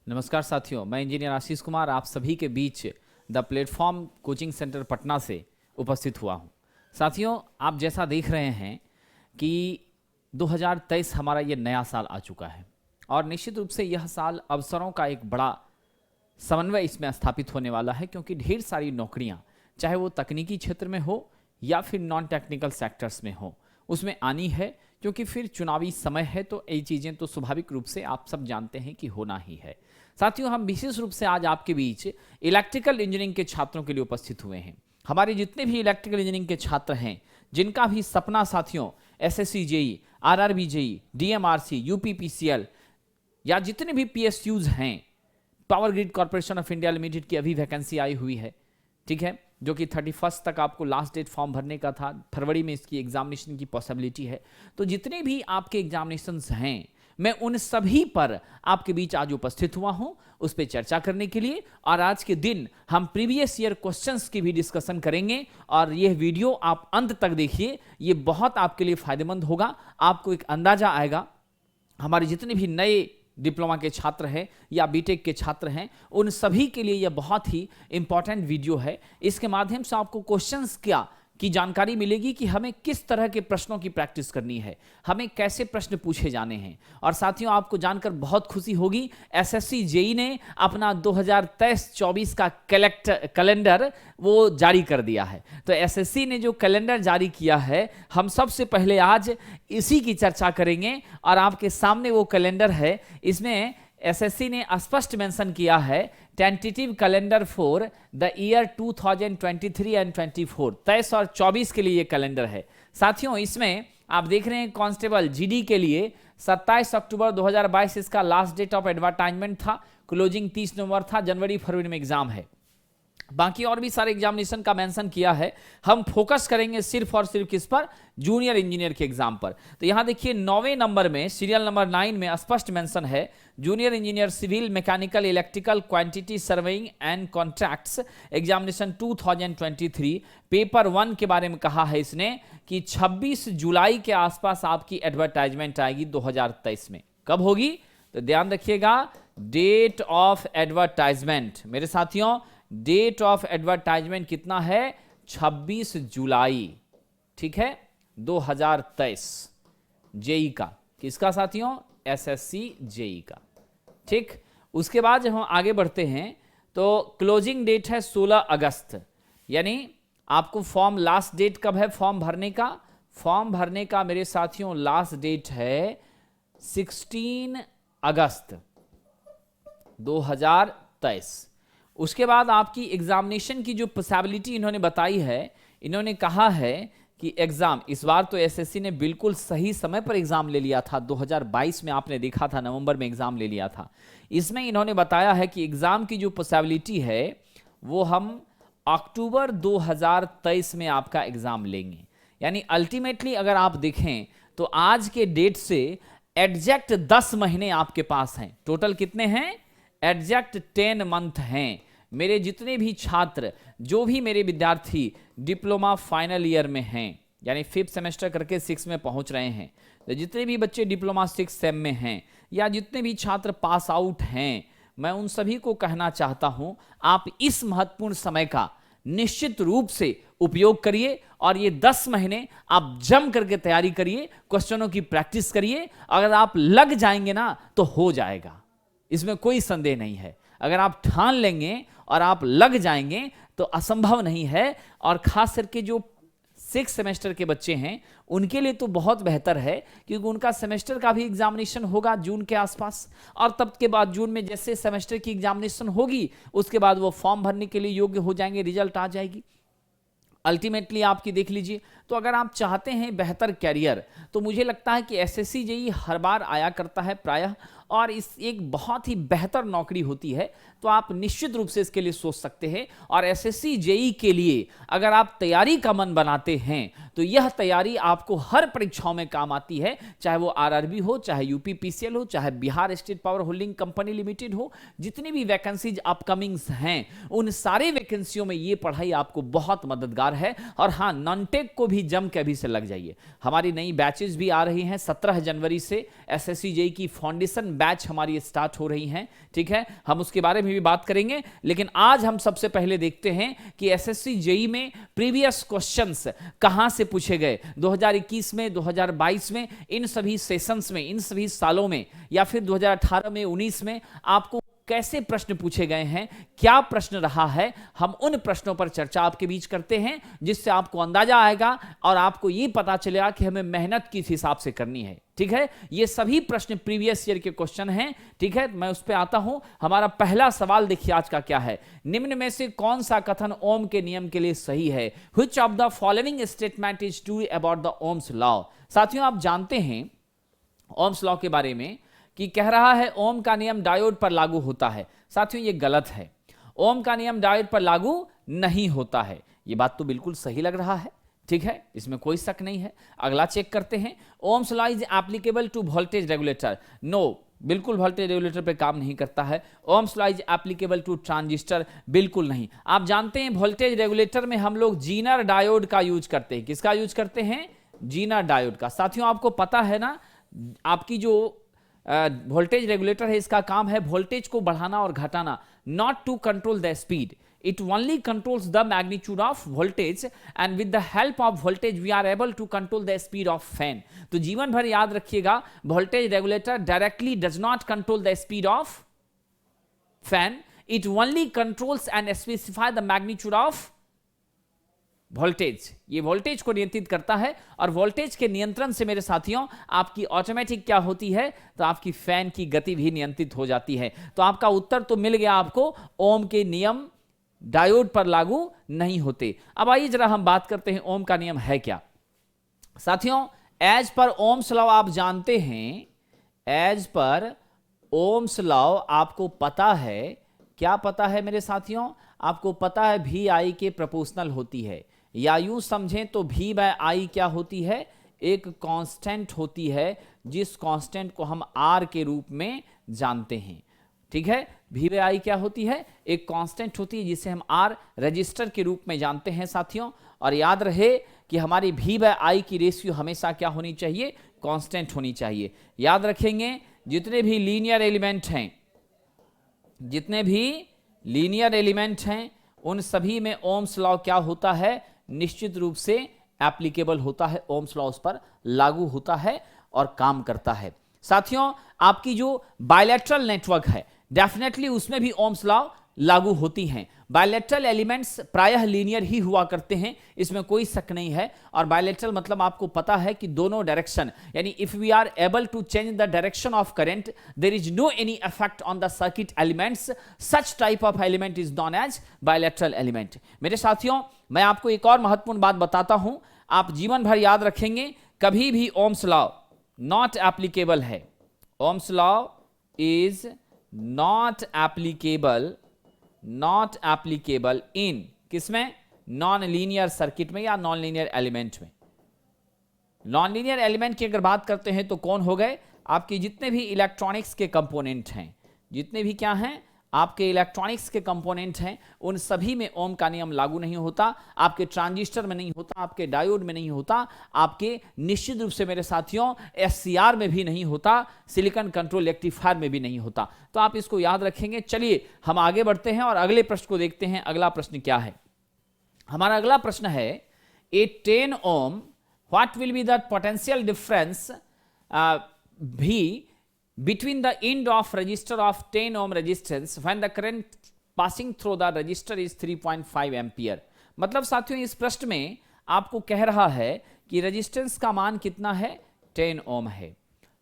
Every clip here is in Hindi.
नमस्कार साथियों, मैं इंजीनियर आशीष कुमार आप सभी के बीच the platform coaching centre Patna से उपस्थित हुआ हूं। साथियों, आप जैसा देख रहे हैं कि 2023 हमारा ये नया साल आ चुका है और निश्चित रूप से यह साल अवसरों का एक बड़ा समन्वय इसमें स्थापित होने वाला है, क्योंकि ढेर सारी नौकरियां, चाहे वो तकनीकी क्षेत्र में हो या फिर नॉन टेक्निकल सेक्टर्स में हो, उसमें आनी है। क्योंकि फिर चुनावी समय है तो ये चीज़ें तो स्वाभाविक रूप से आप सब जानते हैं कि होना ही है। साथियों, हम विशेष रूप से आज आपके बीच इलेक्ट्रिकल इंजीनियरिंग के छात्रों के लिए उपस्थित हुए हैं। हमारे जितने भी इलेक्ट्रिकल इंजीनियरिंग के छात्र हैं, जिनका भी सपना साथियों SSC JE, RRB JE, DMRC, UPPCL या जितने भी पीएसयूज हैं, power grid corporation of India limited की अभी वैकेंसी आई हुई है, ठीक है, जो कि 31 तक आपको लास्ट डेट फॉर्म भरने का था। फरवरी में इसकी एग्जामिनेशन की पॉसिबिलिटी है। तो जितने भी आपके एग्जामिनेशंस हैं, मैं उन सभी पर आपके बीच आज उपस्थित हुआ हूं, उस पर चर्चा करने के लिए। और आज के दिन हम प्रीवियस ईयर क्वेश्चंस की भी डिस्कशन करेंगे और यह वीडियो आप अंत तक देखिए, ये बहुत आपके लिए फायदेमंद होगा। आपको एक अंदाजा आएगा, हमारे जितने भी नए डिप्लोमा के छात्र हैं या बीटेक के छात्र हैं, उन सभी के लिए यह बहुत ही इंपॉर्टेंट वीडियो है। इसके माध्यम से आपको क्वेश्चंस की जानकारी मिलेगी कि हमें किस तरह के प्रश्नों की प्रैक्टिस करनी है, हमें कैसे प्रश्न पूछे जाने हैं। और साथियों, आपको जानकर बहुत खुशी होगी, एसएससी जेई ने अपना 2023-24 का कैलेंडर वो जारी कर दिया है। तो एसएससी ने जो कैलेंडर जारी किया है, हम सबसे पहले आज इसी की चर्चा करेंगे। और आपके सामने वो कैलेंडर है, इसमें एसएससी ने स्पष्ट मेंशन किया है tentative calendar for the year 2023 and 24, 23 और 24 के लिए ये कैलेंडर है। साथियों, इसमें आप देख रहे हैं कांस्टेबल जीडी के लिए 27 अक्टूबर 2022 इसका लास्ट डेट ऑफ एडवर्टाइजमेंट था। क्लोजिंग 30 नवंबर था। जनवरी फरवरी में एग्जाम है। बाकी और भी सारे एग्जामिनेशन का मेंशन किया है। हम फोकस करेंगे सिर्फ और सिर्फ किस पर? जूनियर इंजीनियर के एग्जाम पर। तो यहां देखिए 9वें नंबर में सीरियल नंबर 9 में स्पष्ट मेंशन है junior engineer civil mechanical electrical quantity surveying and contracts examination 2023 paper 1 के बारे में कहा है इसने कि 26 जुलाई के आसपास आपकी एडवर्टाइजमेंट आएगी 2023 में। कब होगी? तो ध्यान रखिएगा, डेट ऑफ एडवर्टाइजमेंट मेरे साथियों, डेट ऑफ एडवर्टाइजमेंट कितना है? 26 जुलाई, ठीक है, 2023 जेई का। किसका साथियों? एसएससी जेई का, ठीक। उसके बाद जब हम आगे बढ़ते हैं तो क्लोजिंग डेट है 16 अगस्त, यानी आपको फॉर्म लास्ट डेट कब है फॉर्म भरने का? फॉर्म भरने का मेरे साथियों लास्ट डेट है 16 अगस्त 2023। उसके बाद आपकी एग्जामिनेशन की जो पॉसिबिलिटी इन्होंने बताई है, इन्होंने कहा है कि एग्जाम इस बार तो एसएससी ने बिल्कुल सही समय पर एग्जाम ले लिया था। 2022 में आपने देखा था नवंबर में एग्जाम ले लिया था। इसमें इन्होंने बताया है कि एग्जाम की जो पॉसिबिलिटी है वो हम अक्टूबर 2023 में आपका एग्जाम लेंगे। यानी अल्टीमेटली अगर आप देखें तो आज के डेट से एग्जैक्ट 10 महीने आपके पास हैं। टोटल कितने हैं? एग्जैक्ट 10 मंथ हैं। मेरे जितने भी छात्र, जो भी मेरे विद्यार्थी डिप्लोमा फाइनल ईयर में हैं, यानी 5th सेमेस्टर करके 6 में पहुंच रहे हैं, तो जितने भी बच्चे डिप्लोमा 6 सेम में हैं या जितने भी छात्र पास आउट हैं, मैं उन सभी को कहना चाहता हूं, आप इस महत्वपूर्ण समय का निश्चित रूप से उपयोग करिए और ये 10 महीने आप जम करके तैयारी करिए, क्वेश्चनों की प्रैक्टिस करिए। अगर आप लग जाएंगे ना तो हो जाएगा, इसमें कोई संदेह नहीं है। अगर आप ठान लेंगे और आप लग जाएंगे तो असंभव नहीं है। और खास करके जो 6 सेमेस्टर के बच्चे हैं उनके लिए तो बहुत बेहतर है, क्योंकि उनका सेमेस्टर का भी एग्जामिनेशन होगा जून के आसपास, और तब के बाद जून में जैसे सेमेस्टर की एग्जामिनेशन होगी उसके बाद वो फॉर्म भरने के लिए योग्य हो जाएंगे, रिजल्ट आ जाएगी। अल्टीमेटली आपकी देख लीजिए, तो अगर आप चाहते हैं बेहतर कैरियर, तो मुझे लगता है कि एसएससी जेई हर बार आया करता है प्रायः, और इस एक बहुत ही बेहतर नौकरी होती है। तो आप निश्चित रूप से इसके लिए सोच सकते हैं। और एसएससी जेई के लिए अगर आप तैयारी का मन बनाते हैं तो यह तैयारी आपको हर परीक्षाओं में काम आती है, चाहे वो आरआरबी हो, चाहे यूपीपीसीएल हो, चाहे Bihar state power holding company limited हो। जितनी भी वैकेंसीज अपकमिंग्स हैं उन सारे वैकेंसियों में ये पढ़ाई आपको बहुत मददगार है। और हाँ, नॉन टेक को भी जम के अभी से लग जाइए। हमारी नई बैचेस भी आ रही हैं 17 जनवरी से एसएससी जेईई की फाउंडेशन बैच हमारी स्टार्ट हो रही हैं, ठीक है, हम उसके बारे में भी बात करेंगे। लेकिन आज हम सबसे पहले देखते हैं कि एसएससी जेईई में प्रीवियस क्वेश्चंस कहां से पूछे गए 2021 में, 2022 में, इन सभी सेशंस में, इन सभी सालों में, या फिर 2018 में, 19 में आपको कैसे प्रश्न पूछे गए हैं, क्या प्रश्न रहा है। हम उन प्रश्नों पर चर्चा आपके बीच करते हैं जिससे आपको अंदाजा आएगा और आपको यह पता चलेगा कि हमें मेहनत किस हिसाब से करनी है, ठीक है। ये सभी प्रश्न प्रीवियस ईयर के क्वेश्चन हैं, ठीक है। मैं उस पर आता हूं। हमारा पहला सवाल देखिए आज का क्या है। निम्न में से कौन सा कथन ओम के नियम के लिए सही है? Which of the following statement is true about the Ohm's law? साथियों, आप जानते हैं ओम्स लॉ के बारे में कि कह रहा है ओम का नियम डायोड पर लागू होता है। साथियों, ये गलत है। ओम का नियम डायोड पर लागू नहीं होता है। ये बात तो बिल्कुल सही लग रहा है, ठीक है, इसमें कोई शक नहीं है। अगला चेक करते हैं। Ohm's law is applicable to voltage regulator? No, बिल्कुल वोल्टेज रेगुलेटर पे काम नहीं करता है। Ohm's law is applicable to transistor? बिल्कुल नहीं। आप जानते हैं वोल्टेज रेगुलेटर में हम लोग जीनर डायोड का यूज करते हैं। किसका यूज करते हैं? जीनर डायोड का। साथियों, आपको पता है ना, आपकी जो वोल्टेज रेगुलेटर है इसका काम है वोल्टेज को बढ़ाना और घटाना, not to control the speed. It only controls the magnitude of voltage and with the help of voltage we are able to control the speed of fan. तो जीवन भर याद रखिएगा, voltage regulator directly does not control the speed of fan, it only controls and specify the magnitude of voltage. ये वोल्टेज को नियंत्रित करता है और वोल्टेज के नियंत्रण से मेरे साथियों आपकी ऑटोमेटिक क्या होती है, तो आपकी फैन की गति भी नियंत्रित हो जाती है। तो आपका उत्तर तो मिल गया आपको, ओम के नियम डायोड पर लागू नहीं होते। अब आइए जरा हम बात करते हैं ओम का नियम है क्या। साथियों, एज पर ओम्स लॉ आप जानते हैं, एज पर ओम्स लॉ आपको पता है, क्या पता है मेरे साथियों? आपको पता है भी आई के प्रोपोर्शनल होती है, या यूं समझें तो भी बाय आई क्या होती है? एक कांस्टेंट होती है, जिस कांस्टेंट को हम आर के रूप में जानते हैं, ठीक है। भी बाय आई क्या होती है? एक कांस्टेंट होती है जिसे हम आर रजिस्टर के रूप में जानते हैं साथियों। और याद रहे कि हमारी भी बाय आई की रेशियो हमेशा क्या होनी चाहिए? कांस्टेंट होनी चाहिए। याद रखेंगे, जितने भी लीनियर एलिमेंट हैं, जितने भी लीनियर एलिमेंट हैं, उन सभी में ओम्स लॉ क्या होता है? निश्चित रूप से एप्लीकेबल होता है। ओम्स लॉ उस पर लागू होता है और काम करता है। साथियों, आपकी जो बायलैटरल नेटवर्क है, डेफिनेटली उसमें भी ओम्स लॉ लागू होती हैं। बायलैटरल एलिमेंट्स प्रायः लीनियर ही हुआ करते हैं, इसमें कोई शक नहीं है। और बायलैटरल मतलब आपको पता है कि दोनों डायरेक्शन, यानी if we are able to change the direction of current, there is no any effect on the circuit elements, such type of element is known as bilateral element. मेरे साथियों, मैं आपको एक और महत्वपूर्ण बात बताता हूं, आप जीवन भर याद रखेंगे, कभी भी ओम्स लॉ नॉट एप्लीकेबल है। Ohm's law is not applicable in किसमें? नॉन लीनियर सर्किट में या नॉन लीनियर एलिमेंट में। नॉन लीनियर एलिमेंट की अगर बात करते हैं तो कौन हो गए? आपके जितने भी इलेक्ट्रॉनिक्स के कंपोनेंट हैं, जितने भी क्या हैं आपके इलेक्ट्रॉनिक्स के कंपोनेंट हैं, उन सभी में ओम का नियम लागू नहीं होता। आपके ट्रांजिस्टर में नहीं होता, आपके डायोड में नहीं होता, आपके निश्चित रूप से मेरे साथियों एससीआर में भी नहीं होता, सिलिकॉन कंट्रोल रेक्टिफायर में भी नहीं होता। तो आप इसको याद रखेंगे। चलिए हम आगे बढ़ते हैं और अगले प्रश्न को देखते हैं। अगला प्रश्न क्या है? हमारा अगला प्रश्न है, a 10 ohm, what will be the potential difference भी between the end of resistor of 10 ohm resistance when the current passing through the resistor is 3.5 ampere। मतलब साथियों इस प्रश्न में आपको कह रहा है कि रेजिस्टेंस का मान कितना है? 10 ओम है।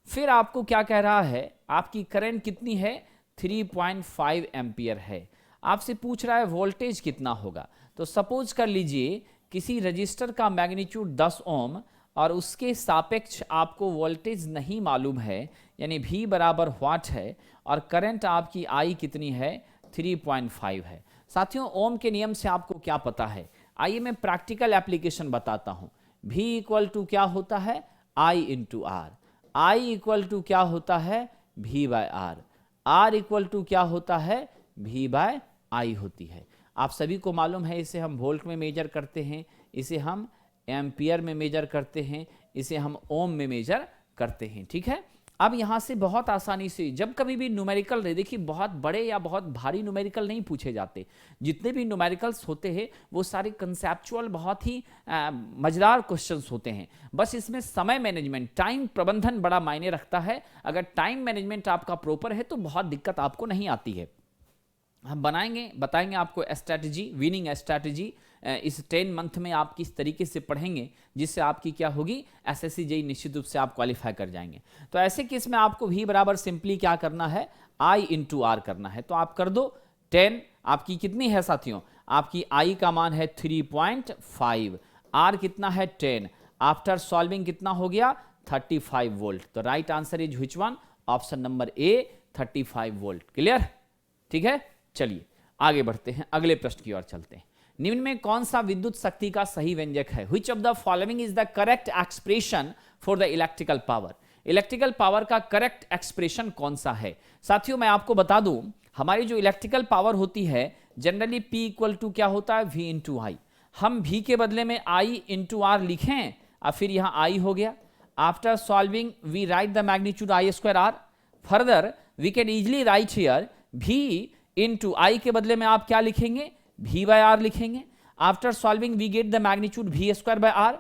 फिर आपको क्या कह रहा है? आपकी करंट कितनी है? 3.5 एम्पियर है। आपसे पूछ रहा है वोल्टेज कितना होगा। तो सपोज कर लीजिए किसी रजिस्टर का मैग्नीट्यूड 10 ओम और उसके सापेक्ष आपको वोल्टेज नहीं मालूम है, यानी V बराबर वाट है, और करंट आपकी I कितनी है? 3.5 है। साथियों ओम के नियम से आपको क्या पता है? आइए मैं प्रैक्टिकल एप्लीकेशन बताता हूं। V इक्वल टू क्या होता है? I into R. I equal to क्या होता है? V by R. R equal to क्या होता है? V बाय I होती है। आप सभी को मालूम है, इसे हम वोल्ट में मेजर करते हैं, इसे हम एम्पियर में मेजर करते हैं, इसे हम ओम में मेजर करते हैं। ठीक है, अब यहां से बहुत आसानी से जब कभी भी न्यूमेरिकल रहे, देखिए बहुत बड़े या बहुत भारी न्यूमेरिकल नहीं पूछे जाते, जितने भी न्यूमेरिकल्स होते हैं वो सारे कंसेप्चुअल बहुत ही मजेदार क्वेश्चंस होते हैं। बस इसमें समय मैनेजमेंट, टाइम प्रबंधन बड़ा मायने रखता है। अगर टाइम मैनेजमेंट आपका प्रॉपर है तो बहुत दिक्कत आपको नहीं आती है। हम बताएंगे आपको स्ट्रैटेजी, विनिंग स्ट्रैटेजी इस 10 मंथ में आप किस तरीके से पढ़ेंगे जिससे आपकी क्या होगी, एसएससी जेईई निश्चित रूप से आप क्वालिफाई कर जाएंगे। तो ऐसे केस में आपको v बराबर सिंपली क्या करना है, i इंटू आर करना है। तो आप कर दो 10, आपकी कितनी है साथियों, आपकी i का मान है 3.5, r कितना है 10, आफ्टर सॉल्विंग कितना हो गया 35 वोल्ट। तो right answer is which one, option number A 35 volt. Clear, ठीक है। चलिए आगे बढ़ते हैं, अगले प्रश्न की ओर चलते हैं। निम्न में कौन सा विद्युत शक्ति का सही व्यंजक है? Which of the following is the correct expression for the electrical power? Electrical power का करेक्ट एक्सप्रेशन कौन सा है? साथियों मैं आपको बता दूं, हमारी जो इलेक्ट्रिकल पावर होती है जनरली P इक्वल टू क्या होता है, V इंटू आई। हम V के बदले में I इंटू आर लिखें और फिर यहां I हो गया। After solving we write the magnitude I square R. Further we can easily write here V into I के बदले में आप क्या लिखेंगे, V by R लिखेंगे। After solving we get the magnitude V square by R।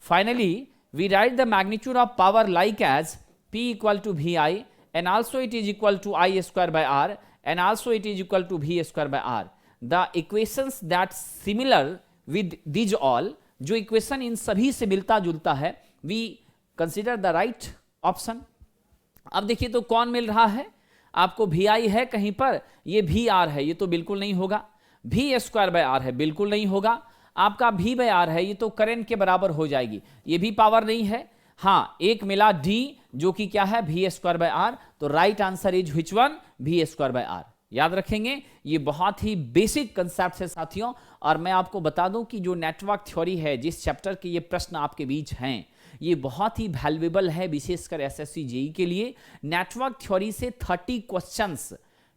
Finally we write the magnitude of power like as P equal to VI and also it is equal to I square by R and also it is equal to V square by R। The equations that similar with these all, जो इक्वेशन इन सभी से मिलता जुलता है, we consider the right option. अब देखिए तो कौन मिल रहा है आपको, VI है कहीं पर, ये VR है, ये तो बिल्कुल नहीं होगा। V स्क्वायर बाय R है, बिल्कुल नहीं होगा। आपका V बाय R है, ये तो करंट के बराबर हो जाएगी, ये भी पावर नहीं है। हाँ, एक मिला D जो कि क्या है V स्क्वायर बाय R। तो right answer is which one, V square by R। याद रखेंगे, ये बहुत ही बेसिक कंसेप्ट है साथियों। और मैं आपको बता दूं कि जो नेटवर्क थ्योरी है, जिस चैप्टर के ये प्रश्न आपके बीच हैं, ये बहुत ही वैल्यूएबल है विशेषकर एसएससी जेईई के लिए। नेटवर्क थ्योरी से 30 क्वेश्चंस,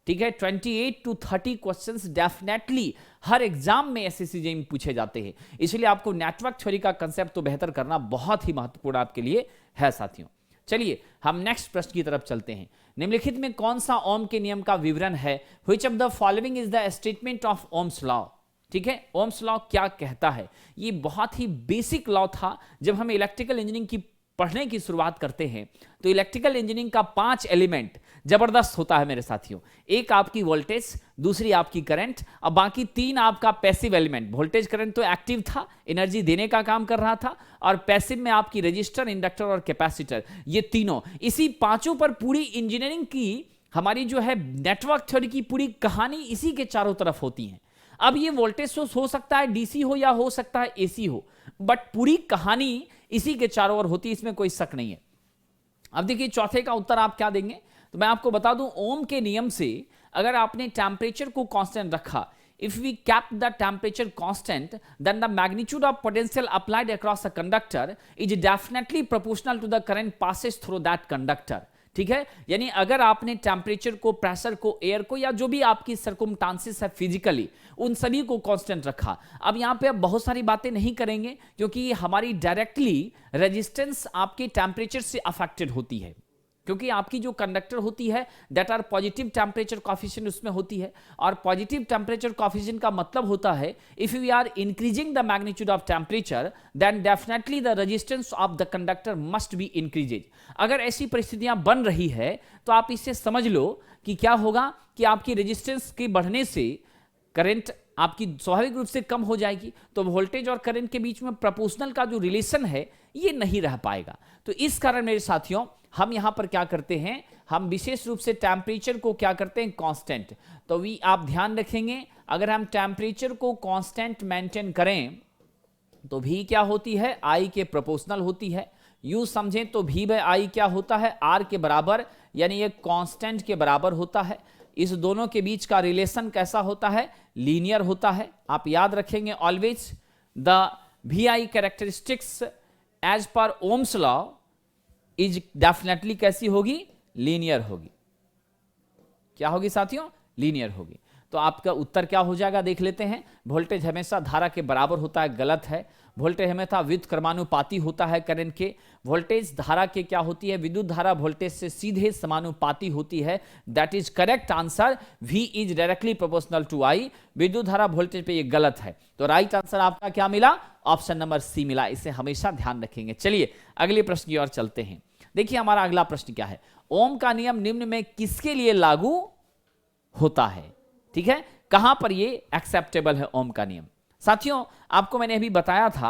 ठीक है, 28 to 30 questions definitely her exam में एसएससी जेईई में पूछे जाते हैं। इसलिए आपको नेटवर्क थ्योरी का कंसेप्ट तो बेहतर करना बहुत ही महत्वपूर्ण आपके लिए है साथियों। चलिए हम नेक्स्ट प्रश्न की तरफ चलते हैं। निम्नलिखित में कौन सा ओम के नियम का विवरण है? Which of the following is the statement of Ohm's law? ठीक है, ओम्स लॉ क्या कहता है? ये बहुत ही बेसिक लॉ था। जब हम इलेक्ट्रिकल इंजीनियरिंग की पढ़ने की शुरुआत करते हैं तो इलेक्ट्रिकल इंजीनियरिंग का 5 एलिमेंट जबरदस्त होता है मेरे साथियों। एक आपकी वोल्टेज, दूसरी आपकी करंट, और बाकी 3 आपका पैसिव एलिमेंट। वोल्टेज करंट तो एक्टिव था, एनर्जी देने का काम कर रहा था, और पैसिव में आपकी रजिस्टर, इंडक्टर और कैपेसिटर, ये तीनों। इसी पांचों पर पूरी इंजीनियरिंग की, हमारी जो है नेटवर्क थ्योरी की पूरी कहानी इसी के चारों तरफ होती है। अब ये वोल्टेज सोर्स हो सकता है डीसी हो या हो सकता है एसी हो, बट पूरी कहानी इसी के चारों ओर होती है, इसमें कोई शक नहीं है। अब देखिए चौथे का उत्तर आप क्या देंगे, तो मैं आपको बता दूं, ओम के नियम से अगर आपने टेम्परेचर को कांस्टेंट रखा, if we kept the temperature constant, then the magnitude of potential applied across a conductor is definitely proportional to the current passes through that conductor। ठीक है, यानी अगर आपने टेम्परेचर को, प्रेशर को, एयर को, या जो भी आपकी सर्कमस्टांसेस है फिजिकली, उन सभी को कांस्टेंट रखा। अब यहां पे अब बहुत सारी बातें नहीं करेंगे क्योंकि हमारी डायरेक्टली रेजिस्टेंस आपके टेम्परेचर से अफेक्टेड होती है, क्योंकि आपकी जो कंडक्टर होती है that are positive temperature coefficient उसमें होती है। और पॉजिटिव टेम्परेचर कॉफिशिएंट का मतलब होता है if we are increasing the magnitude of temperature then definitely the resistance of the conductor must be increases. अगर ऐसी परिस्थितियां बन रही है तो आप इससे समझ लो कि क्या होगा कि आपकी रेजिस्टेंस के बढ़ने से करंट आपकी स्वाभाविक रूप से कम हो जाएगी, तो वोल्टेज और करंट के बीच में प्रोपोर्शनल का जो रिलेशन है ये नहीं रह पाएगा। तो इस कारण मेरे साथियों हम यहां पर क्या करते हैं, हम विशेष रूप से टेम्परेचर को क्या करते हैं, कांस्टेंट। तो वी आप ध्यान रखेंगे, अगर हम टेम्परेचर को कांस्टेंट मेंटेन करें तो V क्या होती है, I के प्रोपोर्शनल होती है। यू समझें तो V बाय I क्या होता है, R के बराबर, यानी ये कांस्टेंट के बराबर होता है। इस दोनों के बीच का रिलेशन कैसा होता है, लीनियर होता है। आप याद रखेंगे always the VI characteristics as per Ohm's law is definitely कैसी होगी, लीनियर होगी। क्या होगी साथियों, लीनियर होगी। तो आपका उत्तर क्या हो जाएगा देख लेते हैं। वोल्टेज हमेशा धारा के बराबर होता है, गलत है। वोल्टेज हमेशा विद्युत क्रमानुपाती होता है करंट के। वोल्टेज धारा के क्या होती है, विद्युत धारा वोल्टेज से सीधे समानुपाती होती है। That is correct answer. V is directly proportional to I। विद्युत धारा वोल्टेज पे ये गलत है, तो राइट आंसर आपका क्या मिला, ऑप्शन नंबर सी मिला। इसे हमेशा ध्यान रखेंगे। चलिए अगले प्रश्न की ओर चलते हैं। देखिए हमारा अगला प्रश्न क्या है, ओम का नियम निम्न में किसके लिए लागू होता है। ठीक है, कहां पर ये एक्सेप्टेबल है ओम का नियम। साथियों आपको मैंने अभी बताया था,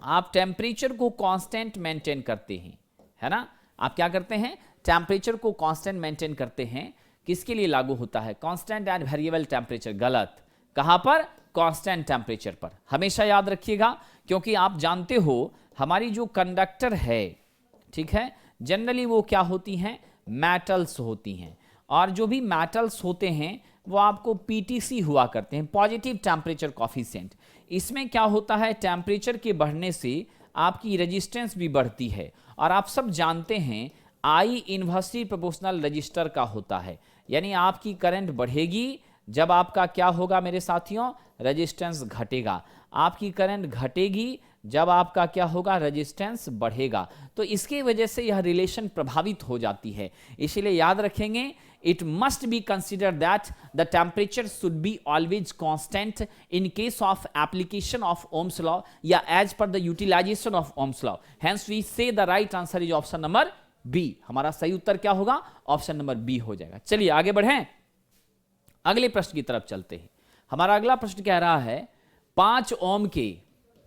आप टेम्परेचर को कांस्टेंट मेंटेन करते हैं, है ना। आप क्या करते हैं, टेम्परेचर को कांस्टेंट मेंटेन करते हैं। किसके लिए लागू होता है, कांस्टेंट एंड वेरिएबल टेम्परेचर। गलत। कहां पर, कांस्टेंट टेम्परेचर पर। हमेशा याद रखिएगा, क्योंकि आप जानते हो हमारी जो कंडक्टर है, ठीक है, जनरली वो क्या होती हैं, मेटल्स होती हैं। और जो भी मेटल्स होते हैं वो आपको पीटीसी हुआ करते हैं, पॉजिटिव टेम्परेचर कोफिशिएंट। इसमें क्या होता है, टेम्परेचर के बढ़ने से आपकी रेजिस्टेंस भी बढ़ती है। और आप सब जानते हैं I इन्वर्सली प्रोपोर्शनल रजिस्टर का होता है, यानी आपकी करंट बढ़ेगी जब आपका क्या होगा मेरे साथियों, रेजिस्टेंस घटेगा। आपकी करंट घटेगी जब आपका क्या होगा, रेजिस्टेंस बढ़ेगा। तो इसकी वजह से यह रिलेशन प्रभावित हो जाती है। इसलिए याद रखेंगे, it must be considered that the temperature should be always constant in case of application of Ohm's law या as per the utilization of Ohm's law. Hence we say the right answer is option number B. हमारा सही उत्तर क्या होगा, ऑप्शन नंबर बी हो जाएगा। चलिए आगे बढ़ें, अगले प्रश्न की तरफ चलते हैं। हमारा अगला प्रश्न कह रहा है 5 ओम के,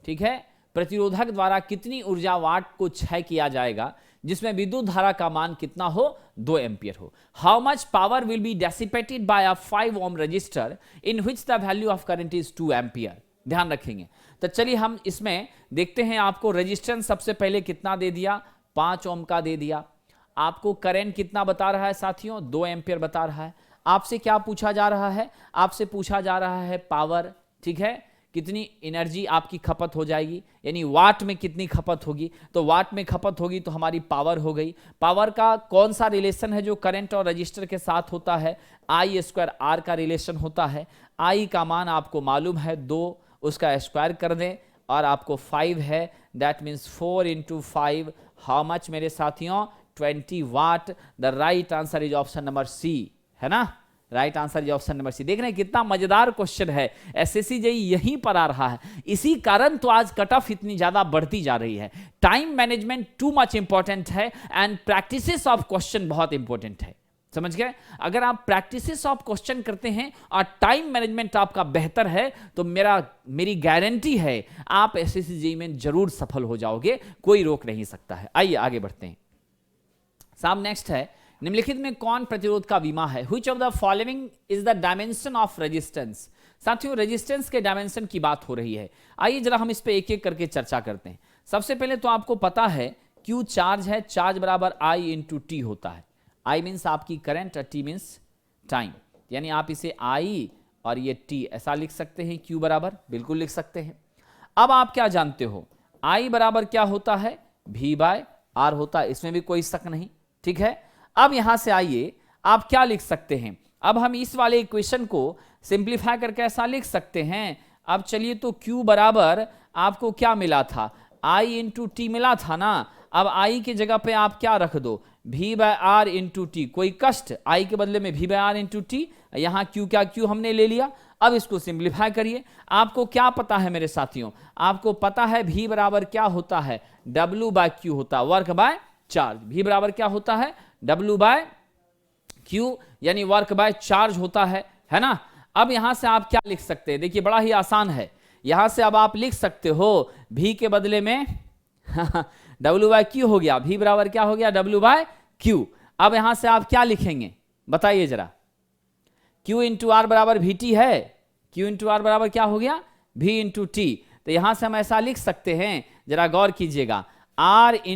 ठीक है, प्रतिरोधक द्वारा कितनी ऊर्जा वाट को क्षय किया जाएगा जिसमें विद्युत धारा का मान कितना हो, 2 एम्पियर हो। How much power will be dissipated by a 5 ohm resistor in which the value of current is 2 ampere. ध्यान रखेंगे। तो चलिए हम इसमें देखते हैं, आपको रेजिस्टेंस सबसे पहले कितना दे दिया, 5 ओम का दे दिया। आपको करंट कितना बता रहा है साथियों, 2 एम्पियर बता रहा है। आपसे क्या पूछा जा रहा है, आपसे पूछा जा रहा है पावर, ठीक है, कितनी एनर्जी आपकी खपत हो जाएगी, यानी वाट में कितनी खपत होगी। तो वाट में खपत होगी तो हमारी पावर हो गई। पावर का कौन सा रिलेशन है जो करंट और रजिस्टर के साथ होता है, I² R का रिलेशन होता है। I का मान आपको मालूम है 2, उसका स्क्वायर कर दें और आपको 5 है, दैट मीन्स 4 × 5 हाउ मच मेरे साथियों, 20 watt. The right answer is option number C, है ना। Right answer is option number C. देख रहे हैं कितना मजेदार क्वेश्चन है, एसएससी जेईई यहीं पर आ रहा है। इसी कारण तो आज कट ऑफ इतनी ज्यादा बढ़ती जा रही है। Time management too much important है एंड प्रैक्टिसेस ऑफ क्वेश्चन बहुत इंपॉर्टेंट है। समझ गए, अगर आप प्रैक्टिसेस ऑफ क्वेश्चन करते हैं और टाइम मैनेजमेंट आपका बेहतर है तो मेरी गारंटी है आप एसएससी जेईई में जरूर सफल हो जाओगे, कोई रोक नहीं सकता है। आइए आगे बढ़ते हैं। साहब नेक्स्ट है, निम्नलिखित में कौन प्रतिरोध का विमा है। Which of the following is the dimension of resistance। साथियों रेजिस्टेंस के डायमेंशन की बात हो रही है। आइए जरा हम इस पे एक एक करके चर्चा करते हैं। सबसे पहले तो आपको पता है Q चार्ज है, चार्ज बराबर I × T होता है। I मीन्स आपकी करंट और T मीन्स टाइम, यानी आप इसे I और ये T ऐसा लिख सकते हैं। Q बराबर बिल्कुल लिख सकते हैं। अब आप क्या जानते हो, I बराबर क्या होता है, V/R होता है, इसमें भी कोई शक नहीं, ठीक है। अब यहां से आइए आप क्या लिख सकते हैं, अब हम इस वाले इक्वेशन को सिंप्लीफाई करके ऐसा लिख सकते हैं। अब चलिए तो Q बराबर आपको क्या मिला था, I × T मिला था ना। अब I की जगह पे आप क्या रख दो, V/R × T। कोई कष्ट, I के बदले में V/R × T, यहां Q क्या Q हमने ले लिया। अब इसको सिंप्लीफाई करिए। आपको क्या पता है मेरे साथियों, आपको पता है V बराबर क्या होता है, W/Q होता है, वर्क बाय चार्ज। V बराबर क्या होता है, W/Q यानी वर्क बाय चार्ज होता है ना। अब यहां से आप क्या लिख सकते हैं, देखिए बड़ा ही आसान है। यहां से अब आप लिख सकते हो V के बदले में W/Q हो गया, V बराबर क्या हो गया, W/Q। अब यहां से आप क्या लिखेंगे बताइए जरा, Q × R बराबर VT है, Q × R बराबर क्या हो गया, V × T। तो यहां से हम ऐसा लिख सकते हैं, जरा गौर कीजिएगा, R ×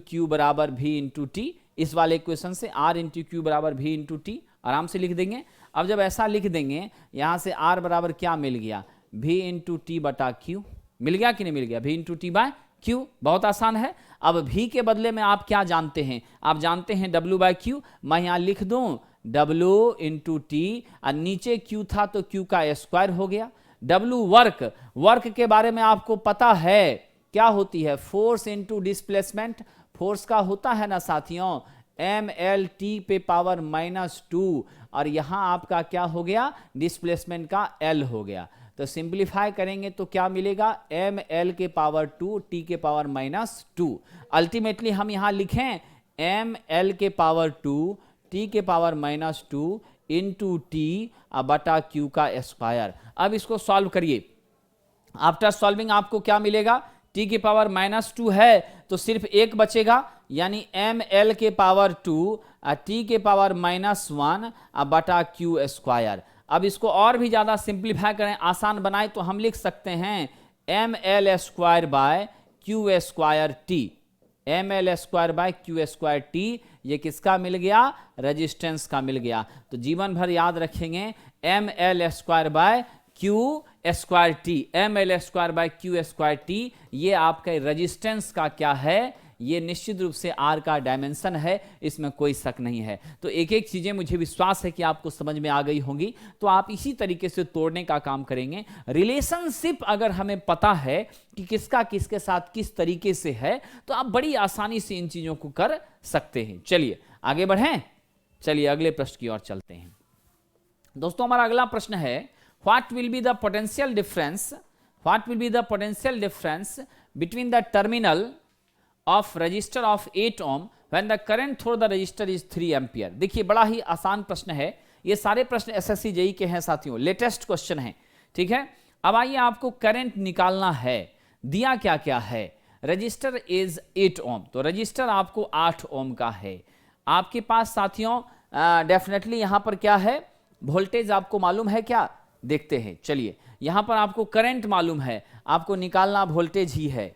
Q बराबर V × T। इस वाले इक्वेशन से R × Q बराबर V × T आराम से लिख देंगे। अब जब ऐसा लिख देंगे, यहां से R बराबर क्या मिल गया, V × T/Q मिल गया कि नहीं मिल गया, V × T/Q। बहुत आसान है। अब V के बदले में आप क्या जानते हैं, आप जानते हैं W/Q। मैं यहां लिख दूं W इंटू टी, और नीचे Q था तो Q का स्क्वायर हो गया। W वर्क के बारे में आपको पता है क्या होती है, फोर्स इंटू डिस्प्लेसमेंट, फोर्स का होता है ना साथियों MLT पे पावर -2, और यहां आपका क्या हो गया, डिस्प्लेसमेंट का L हो गया। तो सिंप्लीफाई करेंगे तो क्या मिलेगा, ML के पावर 2 T के पावर -2। अल्टीमेटली हम यहां लिखें ML के पावर 2 T के पावर -2 इंटू टी बटा Q का स्क्वायर। अब इसको सॉल्व करिए। आफ्टर सॉल्विंग आपको क्या मिलेगा, T की पावर -2 है तो सिर्फ एक बचेगा, यानी ML के पावर 2 T के पावर -1 बटा Q स्क्वायर। अब इसको और भी ज्यादा सिंप्लीफाई करें, आसान बनाए तो हम लिख सकते हैं ML square by Q square T, ML square by Q square T। ये किसका मिल गया, रेजिस्टेंस का मिल गया। तो जीवन भर याद रखेंगे ML square by Q square T, ML square by Q square T, ये आपके रेजिस्टेंस का क्या है, ये निश्चित रूप से R का डायमेंशन है, इसमें कोई शक नहीं है। तो एक एक चीजें मुझे विश्वास है कि आपको समझ में आ गई होंगी, तो आप इसी तरीके से तोड़ने का काम करेंगे। रिलेशनशिप अगर हमें पता है कि किसका किसके साथ किस तरीके से है, तो आप बड़ी आसानी से इन चीजों को कर सकते हैं। चलिए आगे बढ़ें, चलिए अगले प्रश्न की ओर चलते हैं। दोस्तों हमारा अगला प्रश्न है, what will be the potential difference between the terminal of resistor of 8 ohm when the current through the resistor is 3 ampere। देखिए बड़ा ही आसान प्रश्न है, ये सारे प्रश्न एसएससी जेईई के हैं साथियों, लेटेस्ट क्वेश्चन है, ठीक है। अब आइए आपको करंट निकालना है, दिया क्या क्या है, रजिस्टर इज 8 ओम, तो रजिस्टर आपको 8 ओम का है। आपके पास साथियों डेफिनेटली यहां पर क्या है, वोल्टेज आपको मालूम है क्या, देखते हैं। चलिए यहां पर आपको करंट मालूम है, आपको निकालना वोल्टेज ही है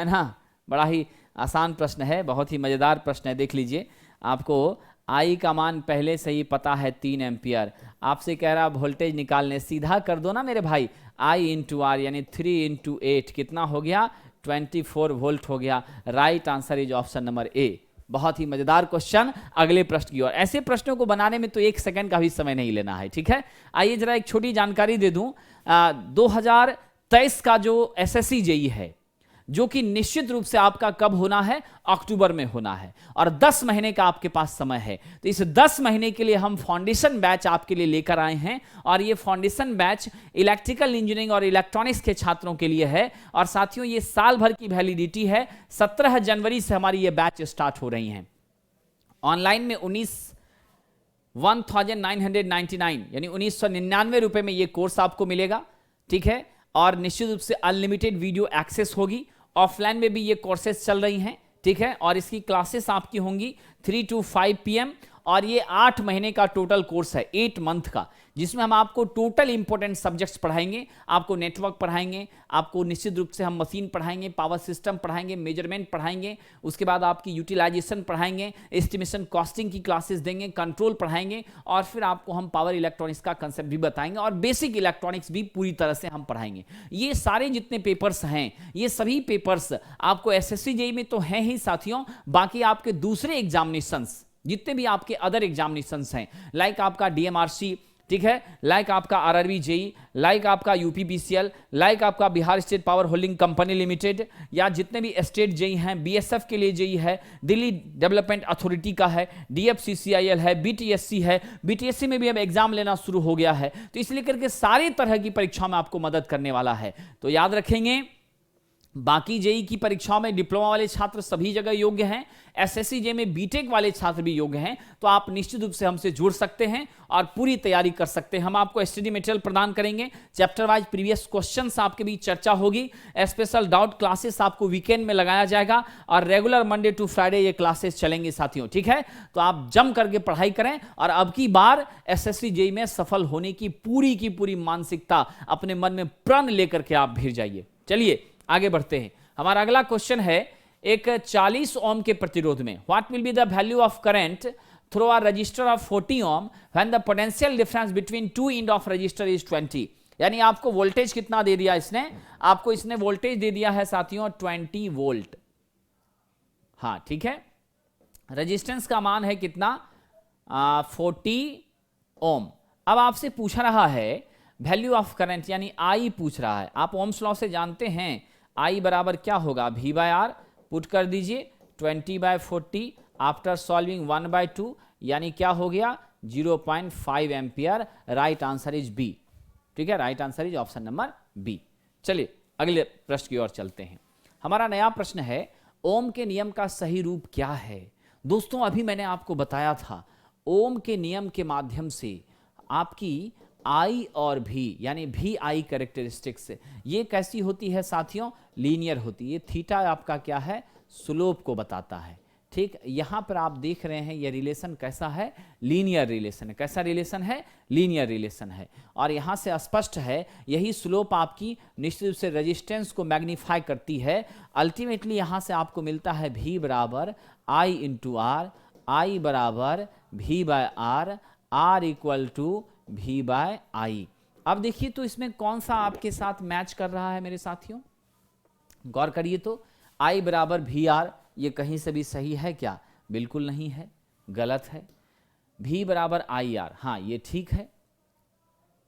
ना। बड़ा ही आसान प्रश्न है, बहुत ही मजेदार प्रश्न है। देख लीजिए, आपको आई का मान पहले से ही पता है 3 एम्पियर, आपसे कह रहा वोल्टेज निकालने, सीधा कर दो ना मेरे भाई, आई इंटू आर यानी 3 इंटू 8 कितना हो गया, 24 वोल्ट हो गया। Right answer is option number A. बहुत ही मजेदार क्वेश्चन। अगले प्रश्न की ओर, ऐसे प्रश्नों को बनाने में तो 1 सेकंड का भी समय नहीं लेना है, ठीक है। आइए जरा एक छोटी जानकारी दे दूं, 2023 का जो एसएससी जेईई है, जो कि निश्चित रूप से आपका कब होना है, अक्टूबर में होना है, और 10 महीने का आपके पास समय है। तो इस 10 महीने के लिए हम फाउंडेशन बैच आपके लिए लेकर आए हैं, और ये फाउंडेशन बैच इलेक्ट्रिकल इंजीनियरिंग और इलेक्ट्रॉनिक्स के छात्रों के लिए है। और साथियों ये साल भर की वैलिडिटी है, 17 जनवरी से हमारी ये बैच स्टार्ट हो रही हैं। ऑनलाइन में 1999 यानी 1999 रुपए में ये कोर्स आपको मिलेगा, ठीक है। और निश्चित रूप से अनलिमिटेड वीडियो एक्सेस होगी, ऑफलाइन में भी ये कोर्सेज चल रही हैं, ठीक है। और इसकी क्लासेस आपकी होंगी 3 to 5 PM, और ये 8 महीने का टोटल कोर्स है, 8 मंथ का, जिसमें हम आपको टोटल इंपॉर्टेंट सब्जेक्ट्स पढ़ाएंगे। आपको नेटवर्क पढ़ाएंगे, आपको निश्चित रूप से हम मशीन पढ़ाएंगे, पावर सिस्टम पढ़ाएंगे, मेजरमेंट पढ़ाएंगे, उसके बाद आपकी यूटिलाइजेशन पढ़ाएंगे, एस्टिमेशन कॉस्टिंग की क्लासेस देंगे, कंट्रोल पढ़ाएंगे, और फिर आपको हम पावर इलेक्ट्रॉनिक्स का कंसेप्ट भी बताएंगे, और बेसिक इलेक्ट्रॉनिक्स भी पूरी तरह से हम पढ़ाएंगे। ये सारे जितने पेपर्स हैं, ये सभी पेपर्स आपको एसएससी जेईई में तो हैं ही साथियों, बाकी आपके दूसरे एग्जामिनेशंस जितने भी आपके अदर एग्जामिनेशंस हैं, लाइक आपका डीएमआरसी, ठीक है, लाइक आपका आरआरबी जेईई, लाइक आपका यूपीपीसीएल, लाइक आपका Bihar state power holding company limited, या जितने भी स्टेट जेईई हैं, बीएसएफ के लिए जेईई है, दिल्ली डेवलपमेंट अथॉरिटी का है, डीएफसीसीआईएल है, बीटीएससी है, बीटीएससी में भी अब एग्जाम लेना शुरू हो गया है। तो इसलिए करके सारे तरह की परीक्षाओं में आपको मदद करने वाला है। तो याद रखेंगे, बाकी जेईई की परीक्षाओं में डिप्लोमा वाले छात्र सभी जगह योग्य हैं, एसएससी जेईई में बीटेक वाले छात्र भी योग्य हैं। तो आप निश्चित रूप से हमसे जुड़ सकते हैं और पूरी तैयारी कर सकते हैं। हम आपको स्टडी मटेरियल प्रदान करेंगे, चैप्टर वाइज प्रीवियस क्वेश्चंस आपके बीच चर्चा होगी, स्पेशल डाउट क्लासेस आपको वीकेंड में लगाया जाएगा, और रेगुलर मंडे टू फ्राइडे ये क्लासेस चलेंगे साथियों, ठीक है। तो आप जम करके पढ़ाई करें, और अब की बार एसएससी जेईई में सफल होने की पूरी मानसिकता अपने मन में प्रण लेकर के आप भिड़ जाइए। चलिए आगे बढ़ते हैं। हमारा अगला क्वेश्चन है, एक 40 ओम के प्रतिरोध में what will be the value of current through a resistor of 40 ohm when the potential difference between two end of resistor is 20। यानी आपको वोल्टेज कितना दे दिया इसने, आपको इसने वोल्टेज दे दिया है साथियों 20 वोल्ट, हाँ ठीक है। रेजिस्टेंस का मान है कितना, 40 ओम। अब आपसे पूछ रहा है वैल्यू ऑफ करंट, यानी आई पूछ रहा है। आप ओम्स लॉ से जानते हैं आई बराबर क्या होगा, V बाय आर। पुट कर दीजिए 20/40 आफ्टर सॉल्विंग 1/2, यानी क्या हो गया 0.5 ampere. Right answer is B. ठीक है, right answer is option number B. चलिए अगले प्रश्न की ओर चलते हैं। हमारा नया प्रश्न है ओम के नियम का सही रूप क्या है। दोस्तों अभी मैंने आपको बताया था ओम के नियम के माध्यम से आपकी आई और भी, यानी भी आई कैरेक्टरिस्टिक्स ये कैसी होती है साथियों, लीनियर होती है। ये थीटा आपका क्या है, स्लोप को बताता है। ठीक, यहां पर आप देख रहे हैं ये रिलेशन कैसा है, लीनियर रिलेशन है। कैसा रिलेशन है, लीनियर रिलेशन है। और यहां से स्पष्ट है यही स्लोप आपकी निश्चित रूप से रेजिस्टेंस को मैग्नीफाई करती है। अल्टीमेटली यहां से आपको मिलता है V बराबर आई इंटू आर, आई बराबर V by R, R equal to V by I. अब देखिए तो इसमें कौन सा आपके साथ मैच कर रहा है मेरे साथियों, गौर करिए तो I बराबर वी आर, ये कहीं से भी सही है क्या, बिल्कुल नहीं है, गलत है। V बराबर आई आर, हाँ ये ठीक है,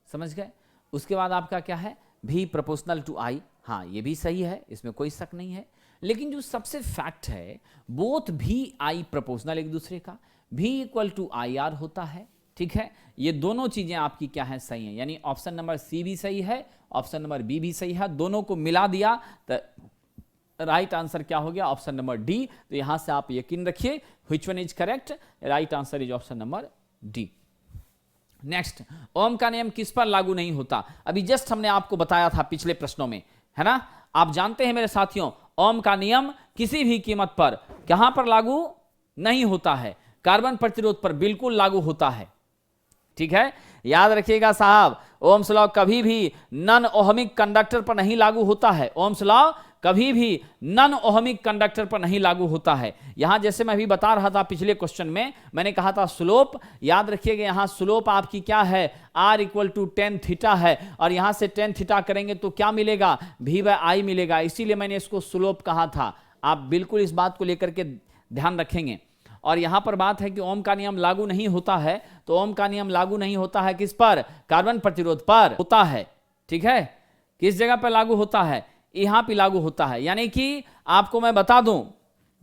समझ गए। उसके बाद आपका क्या है, V प्रोपोर्शनल टू I, हाँ ये भी सही है, इसमें कोई शक नहीं है। लेकिन जो सबसे फैक्ट है बोथ V I प्रोपोर्शनल एक दूसरे का, V equal to I R होता है। ठीक है, ये दोनों चीजें आपकी क्या है, सही है। यानी ऑप्शन नंबर सी भी सही है, ऑप्शन नंबर बी भी सही है। दोनों को मिला दिया तो राइट आंसर क्या हो गया, ऑप्शन नंबर डी। तो यहां से आप यकीन रखिए which one is correct, right answer is option number D. Next, Ohm का नियम किस पर लागू नहीं होता। अभी जस्ट हमने आपको बताया था पिछले प्रश्नों में, है ना। आप जानते हैं मेरे साथियों ओम का नियम किसी भी कीमत पर कहां पर लागू नहीं होता है, कार्बन प्रतिरोध पर बिल्कुल लागू होता है। ठीक है, याद रखिएगा साहब, ओम्स लॉ कभी भी नॉन ओहमिक कंडक्टर पर नहीं लागू होता है। ओम्स लॉ कभी भी नॉन ओहमिक कंडक्टर पर नहीं लागू होता है। यहां जैसे मैं अभी बता रहा था पिछले क्वेश्चन में, मैंने कहा था स्लोप, याद रखिएगा यहां स्लोप आपकी क्या है, r equal to ten theta है। और यहां से टेन थीटा करेंगे तो क्या मिलेगा, V बाय आई मिलेगा। इसीलिए मैंने इसको स्लोप कहा था। आप बिल्कुल इस बात को लेकर के ध्यान रखेंगे। और यहां पर बात है कि ओम का नियम लागू नहीं होता है, तो ओम का नियम लागू नहीं होता है किस पर, कार्बन प्रतिरोध पर होता है। ठीक है, किस जगह पर लागू होता है, यहां पे लागू होता है। यानी कि आपको मैं बता दूं,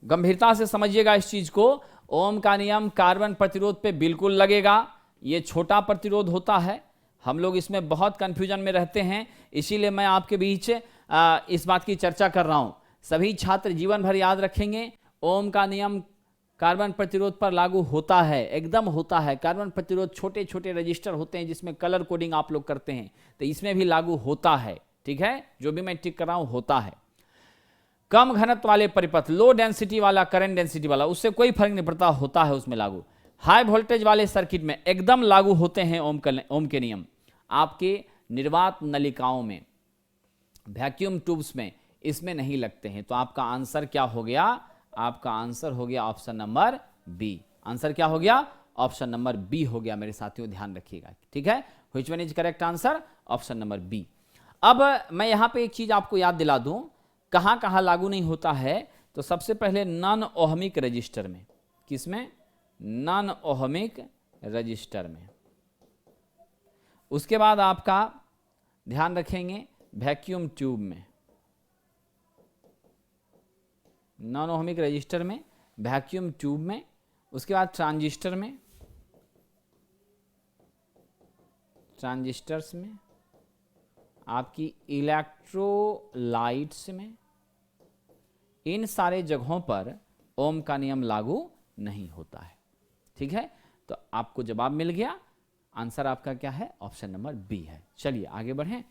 गंभीरता से समझिएगा इस चीज को, ओम का नियम कार्बन प्रतिरोध पे बिल्कुल लगेगा। ये छोटा प्रतिरोध होता है, हम लोग इसमें बहुत कंफ्यूजन में रहते हैं, इसीलिए मैं आपके बीच इस बात की चर्चा कर रहा हूं। सभी छात्र जीवन भर याद रखेंगे ओम का नियम कार्बन प्रतिरोध पर लागू होता है, एकदम होता है। कार्बन प्रतिरोध छोटे छोटे रजिस्टर होते हैं जिसमें कलर कोडिंग आप लोग करते हैं, तो इसमें भी लागू होता है। ठीक है, जो भी मैं टिक कर रहा हूं होता है। कम घनत्व वाले परिपथ, लो डेंसिटी वाला, करंट डेंसिटी वाला, उससे कोई फर्क नहीं पड़ता, होता है उसमें लागू। हाई वोल्टेज वाले सर्किट में एकदम लागू होते हैं ओम के नियम। आपके निर्वात नलिकाओं में, वैक्यूम ट्यूब्स में इसमें नहीं लगते हैं। तो आपका आंसर क्या हो गया, आपका आंसर हो गया ऑप्शन नंबर बी। आंसर क्या हो गया, ऑप्शन नंबर बी हो गया मेरे साथियों, ध्यान रखिएगा। ठीक है, which one is correct answer, option number B. अब मैं यहां पे एक चीज आपको याद दिला दूं, कहां कहां लागू नहीं होता है। तो सबसे पहले नॉन ओहमिक रजिस्टर में, किसमें, नॉन ओहमिक रजिस्टर में। उसके बाद आपका ध्यान रखेंगे वैक्यूम ट्यूब में, नॉन ओहमिक रजिस्टर में, वैक्यूम ट्यूब में। उसके बाद ट्रांजिस्टर में, ट्रांजिस्टर्स में, आपकी इलेक्ट्रोलाइट्स में, इन सारे जगहों पर ओम का नियम लागू नहीं होता है। ठीक है, तो आपको जवाब मिल गया, आंसर आपका क्या है, ऑप्शन नंबर बी है। चलिए आगे बढ़ें,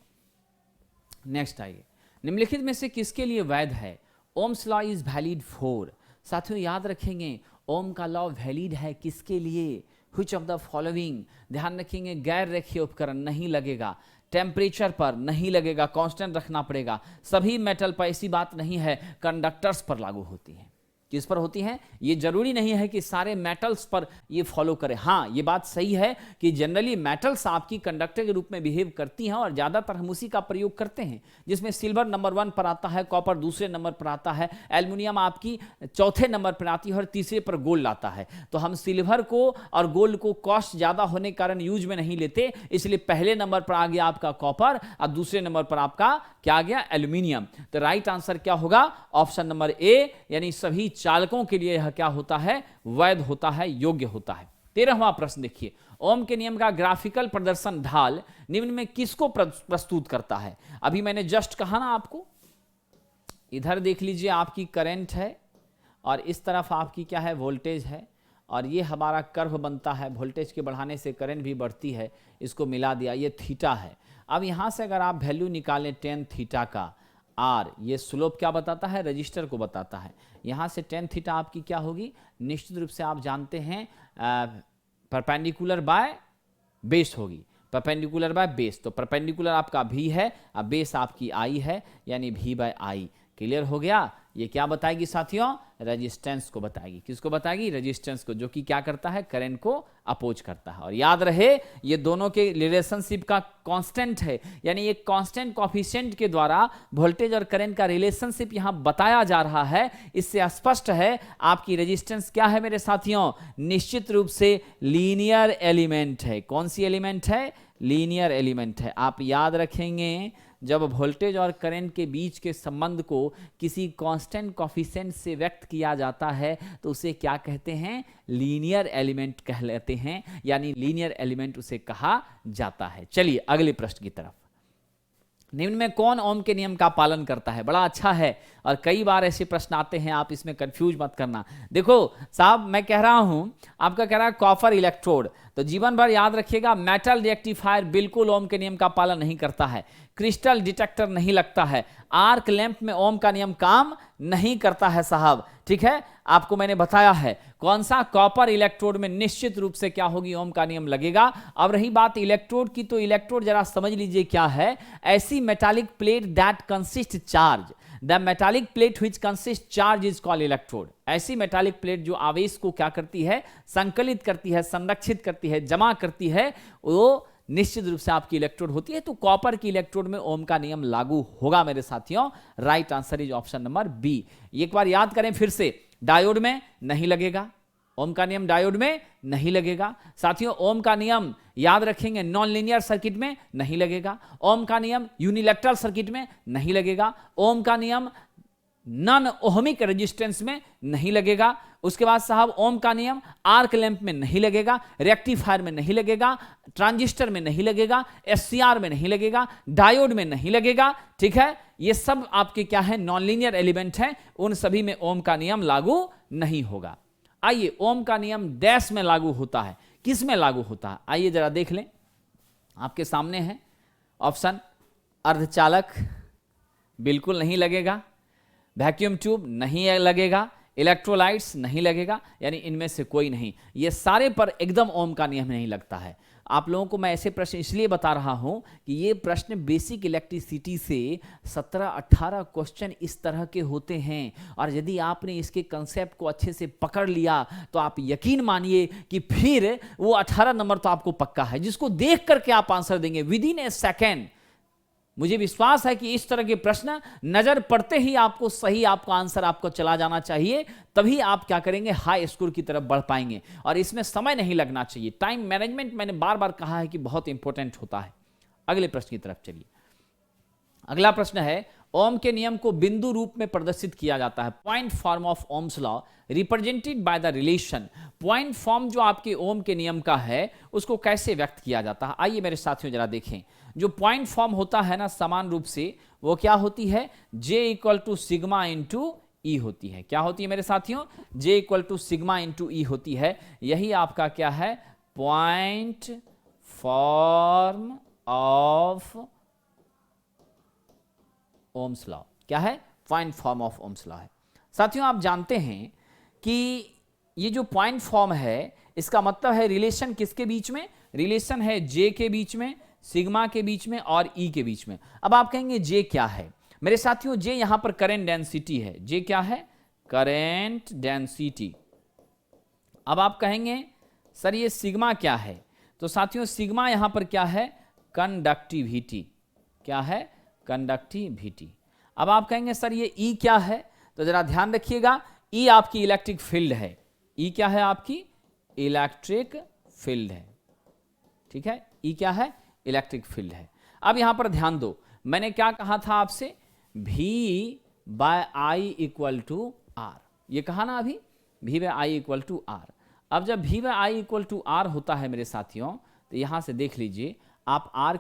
नेक्स्ट आइए। निम्नलिखित में से किसके लिए वैध है, Ohm's law is valid for. साथियों याद रखेंगे ओम का लॉ वैलिड है किसके लिए, व्हिच ऑफ द फॉलोइंग। ध्यान रखेंगे गैर रेखीय उपकरण नहीं लगेगा, टेम्परेचर पर नहीं लगेगा, कांस्टेंट रखना पड़ेगा। सभी मेटल पर, ऐसी बात नहीं है, कंडक्टर्स पर लागू होती है। किस पर होती हैं? ये जरूरी नहीं है कि सारे मेटल्स पर ये फॉलो करें। हाँ, ये बात सही है कि जनरली मेटल्स आपकी कंडक्टर के रूप में बिहेव करती हैं और ज्यादातर हम उसी का प्रयोग करते हैं, जिसमें सिल्वर नंबर 1 पर आता है, कॉपर दूसरे नंबर पर आता है, एल्युमिनियम आपकी चौथे नंबर पर आती है और तीसरे पर गोल्ड आता है। तो हम सिल्वर को और गोल्ड को कॉस्ट ज्यादा होने के कारण यूज में नहीं लेते, इसलिए पहले नंबर पर आ गया आपका कॉपर और दूसरे नंबर पर आपका क्या आ गया? एल्युमिनियम। तो राइट आंसर क्या होगा? ऑप्शन नंबर ए, यानी सभी चालकों के लिए यह क्या होता है? वैध होता है, योग्य होता है। 13वां प्रश्न देखिए, ओम के नियम का ग्राफिकल प्रदर्शन ढाल निम्न में किसको प्रस्तुत करता है? अभी मैंने जस्ट कहा ना आपको, इधर देख लीजिए आपकी करंट है और इस तरफ आपकी क्या है? वोल्टेज है, और ये हमारा कर्व बनता है, वोल्टेज के बढ़ाने से करंट भी बढ़ती है, इसको मिला दिया, ये थीटा है। अब यहां से अगर आप वैल्यू निकालें टेन थीटा का, आर ये स्लोप क्या बताता है? रजिस्टर को बताता है। यहां से टेन थीटा आपकी क्या होगी? निश्चित रूप से आप जानते हैं परपेंडिकुलर बाय बेस होगी, परपेंडिकुलर बाय बेस। तो परपेंडिकुलर आपका भी है और बेस आपकी आई है, यानी भी बाय आई। क्लियर हो गया? ये क्या बताएगी साथियों? रेजिस्टेंस को बताएगी। किसको बताएगी? रेजिस्टेंस को, जो कि क्या करता है? करंट को अपोज करता है। और याद रहे ये दोनों के रिलेशनशिप का कांस्टेंट है, यानी एक कांस्टेंट कोएफिशिएंट के द्वारा वोल्टेज और करंट का रिलेशनशिप यहां बताया जा रहा है। इससे स्पष्ट है आपकी रेजिस्टेंस क्या है मेरे साथियों? निश्चित रूप से लीनियर एलिमेंट है। कौन सी एलिमेंट है? लीनियर एलिमेंट है। आप याद रखेंगे जब वोल्टेज और करंट के बीच के संबंध को किसी कांस्टेंट कोएफिशिएंट से व्यक्त किया जाता है तो उसे क्या कहते हैं? लीनियर एलिमेंट कहलाते हैं, यानी लीनियर एलिमेंट उसे कहा जाता है। चलिए अगले प्रश्न की तरफ। निम्न में कौन ओम के नियम का पालन करता है? बड़ा अच्छा है, और कई बार ऐसे प्रश्न आते हैं, आप इसमें कंफ्यूज मत करना। देखो साहब, मैं कह रहा हूं, आपका कह रहा है कॉपर इलेक्ट्रोड, तो जीवन भर याद रखिएगा मेटल रेक्टिफायर बिल्कुल ओम के नियम का पालन नहीं करता है, क्रिस्टल डिटेक्टर नहीं लगता है, आर्क लैंप में ओम का नियम काम नहीं करता है साहब। ठीक है, आपको मैंने बताया है कौन सा? कॉपर इलेक्ट्रोड में निश्चित रूप से क्या होगी? ओम का नियम लगेगा। अब रही बात इलेक्ट्रोड की, तो इलेक्ट्रोड जरा समझ लीजिए क्या है? ऐसी metallic plate that consist charge, the metallic plate which consist charge is called electrode. ऐसी मेटालिक प्लेट जो आवेश को क्या करती है? संकलित करती है, संरक्षित करती है, जमा करती है, वो निश्चित रूप से आपकी इलेक्ट्रोड होती है। तो कॉपर की इलेक्ट्रोड में ओम का नियम लागू होगा मेरे साथियों। Right answer is option number B. एक बार याद करें फिर से, डायोड में नहीं लगेगा ओम का नियम, डायोड में नहीं लगेगा साथियों। ओम का नियम याद रखेंगे नॉन लीनियर सर्किट में नहीं लगेगा, ओम का नियम यूनिलैटरल सर्किट में नहीं लगेगा, ओम का नियम नॉन ओहमिक रेजिस्टेंस में नहीं लगेगा। उसके बाद साहब ओम का नियम आर्क लैंप में नहीं लगेगा, रेक्टिफायर में नहीं लगेगा, ट्रांजिस्टर में नहीं लगेगा, एससीआर में नहीं लगेगा, डायोड में नहीं लगेगा। ठीक है, ये सब आपके क्या है? नॉन लीनियर एलिमेंट हैं, उन सभी में ओम का नियम लागू नहीं होगा। आइए, ओम का नियम डैश में लागू होता है, किस में लागू होता है? आइए जरा देख लें, आपके सामने है ऑप्शन। अर्धचालक बिल्कुल नहीं लगेगा, वैक्यूम ट्यूब नहीं लगेगा, इलेक्ट्रोलाइट्स नहीं लगेगा, यानी इनमें से कोई नहीं। ये सारे पर एकदम ओम का नियम नहीं लगता है। आप लोगों को मैं ऐसे प्रश्न इसलिए बता रहा हूं कि ये प्रश्न बेसिक इलेक्ट्रिसिटी से 17-18 क्वेश्चन इस तरह के होते हैं, और यदि आपने इसके कंसेप्ट को अच्छे से पकड़ लिया तो आप यकीन मानिए कि फिर वो 18 नंबर तो आपको पक्का है, जिसको देख करके आप आंसर देंगे विद इन ए सेकेंड। मुझे विश्वास है कि इस तरह के प्रश्न नजर पड़ते ही आपको सही आपका आंसर आपको चला जाना चाहिए, तभी आप क्या करेंगे? हाई स्कोर की तरफ बढ़ पाएंगे। और इसमें समय नहीं लगना चाहिए। टाइम मैनेजमेंट मैंने बार बार कहा है कि बहुत इंपॉर्टेंट होता है। अगले प्रश्न की तरफ चलिए। अगला प्रश्न है, ओम के नियम को बिंदु रूप में प्रदर्शित किया जाता है। Point form of Ohm's law represented by the relation. Point form जो आपके ओम के नियम का है उसको कैसे व्यक्त किया जाता है? आइए मेरे साथियों जरा देखें। जो पॉइंट फॉर्म होता है ना, समान रूप से वो क्या होती है? J equal to sigma into E होती है। क्या होती है मेरे साथियों? J equal to sigma into E होती है। यही आपका क्या है? Point form of Ohm's law. क्या है? Point form of Ohm's law है। साथियों आप जानते हैं कि ये जो पॉइंट फॉर्म है इसका मतलब है रिलेशन किसके बीच में? रिलेशन है J के बीच में, सिग्मा के बीच में और E के बीच में। अब आप कहेंगे J क्या है? मेरे साथियों J यहां पर करंट डेंसिटी है। J क्या है? Current density. अब आप कहेंगे सर ये सिग्मा क्या है, तो साथियों सिग्मा यहां पर क्या है, कंडक्टिविटी। क्या है, कंडक्टिविटी। अब आप कहेंगे सर ये ई क्या है, तो जरा ध्यान रखिएगा, ई आपकी इलेक्ट्रिक फील्ड है। ई क्या है, आपकी इलेक्ट्रिक फील्ड है। ठीक है, ई क्या है, इलेक्ट्रिक फील्ड है। अब यहां पर ध्यान दो, मैंने क्या कहा था आपसे, V by I equal to R, ये कहा ना अभी, V by I equal to R. अब जब V by I equal to R होता है मेरे साथियों, तो यहां से देख लीजिए, आप आर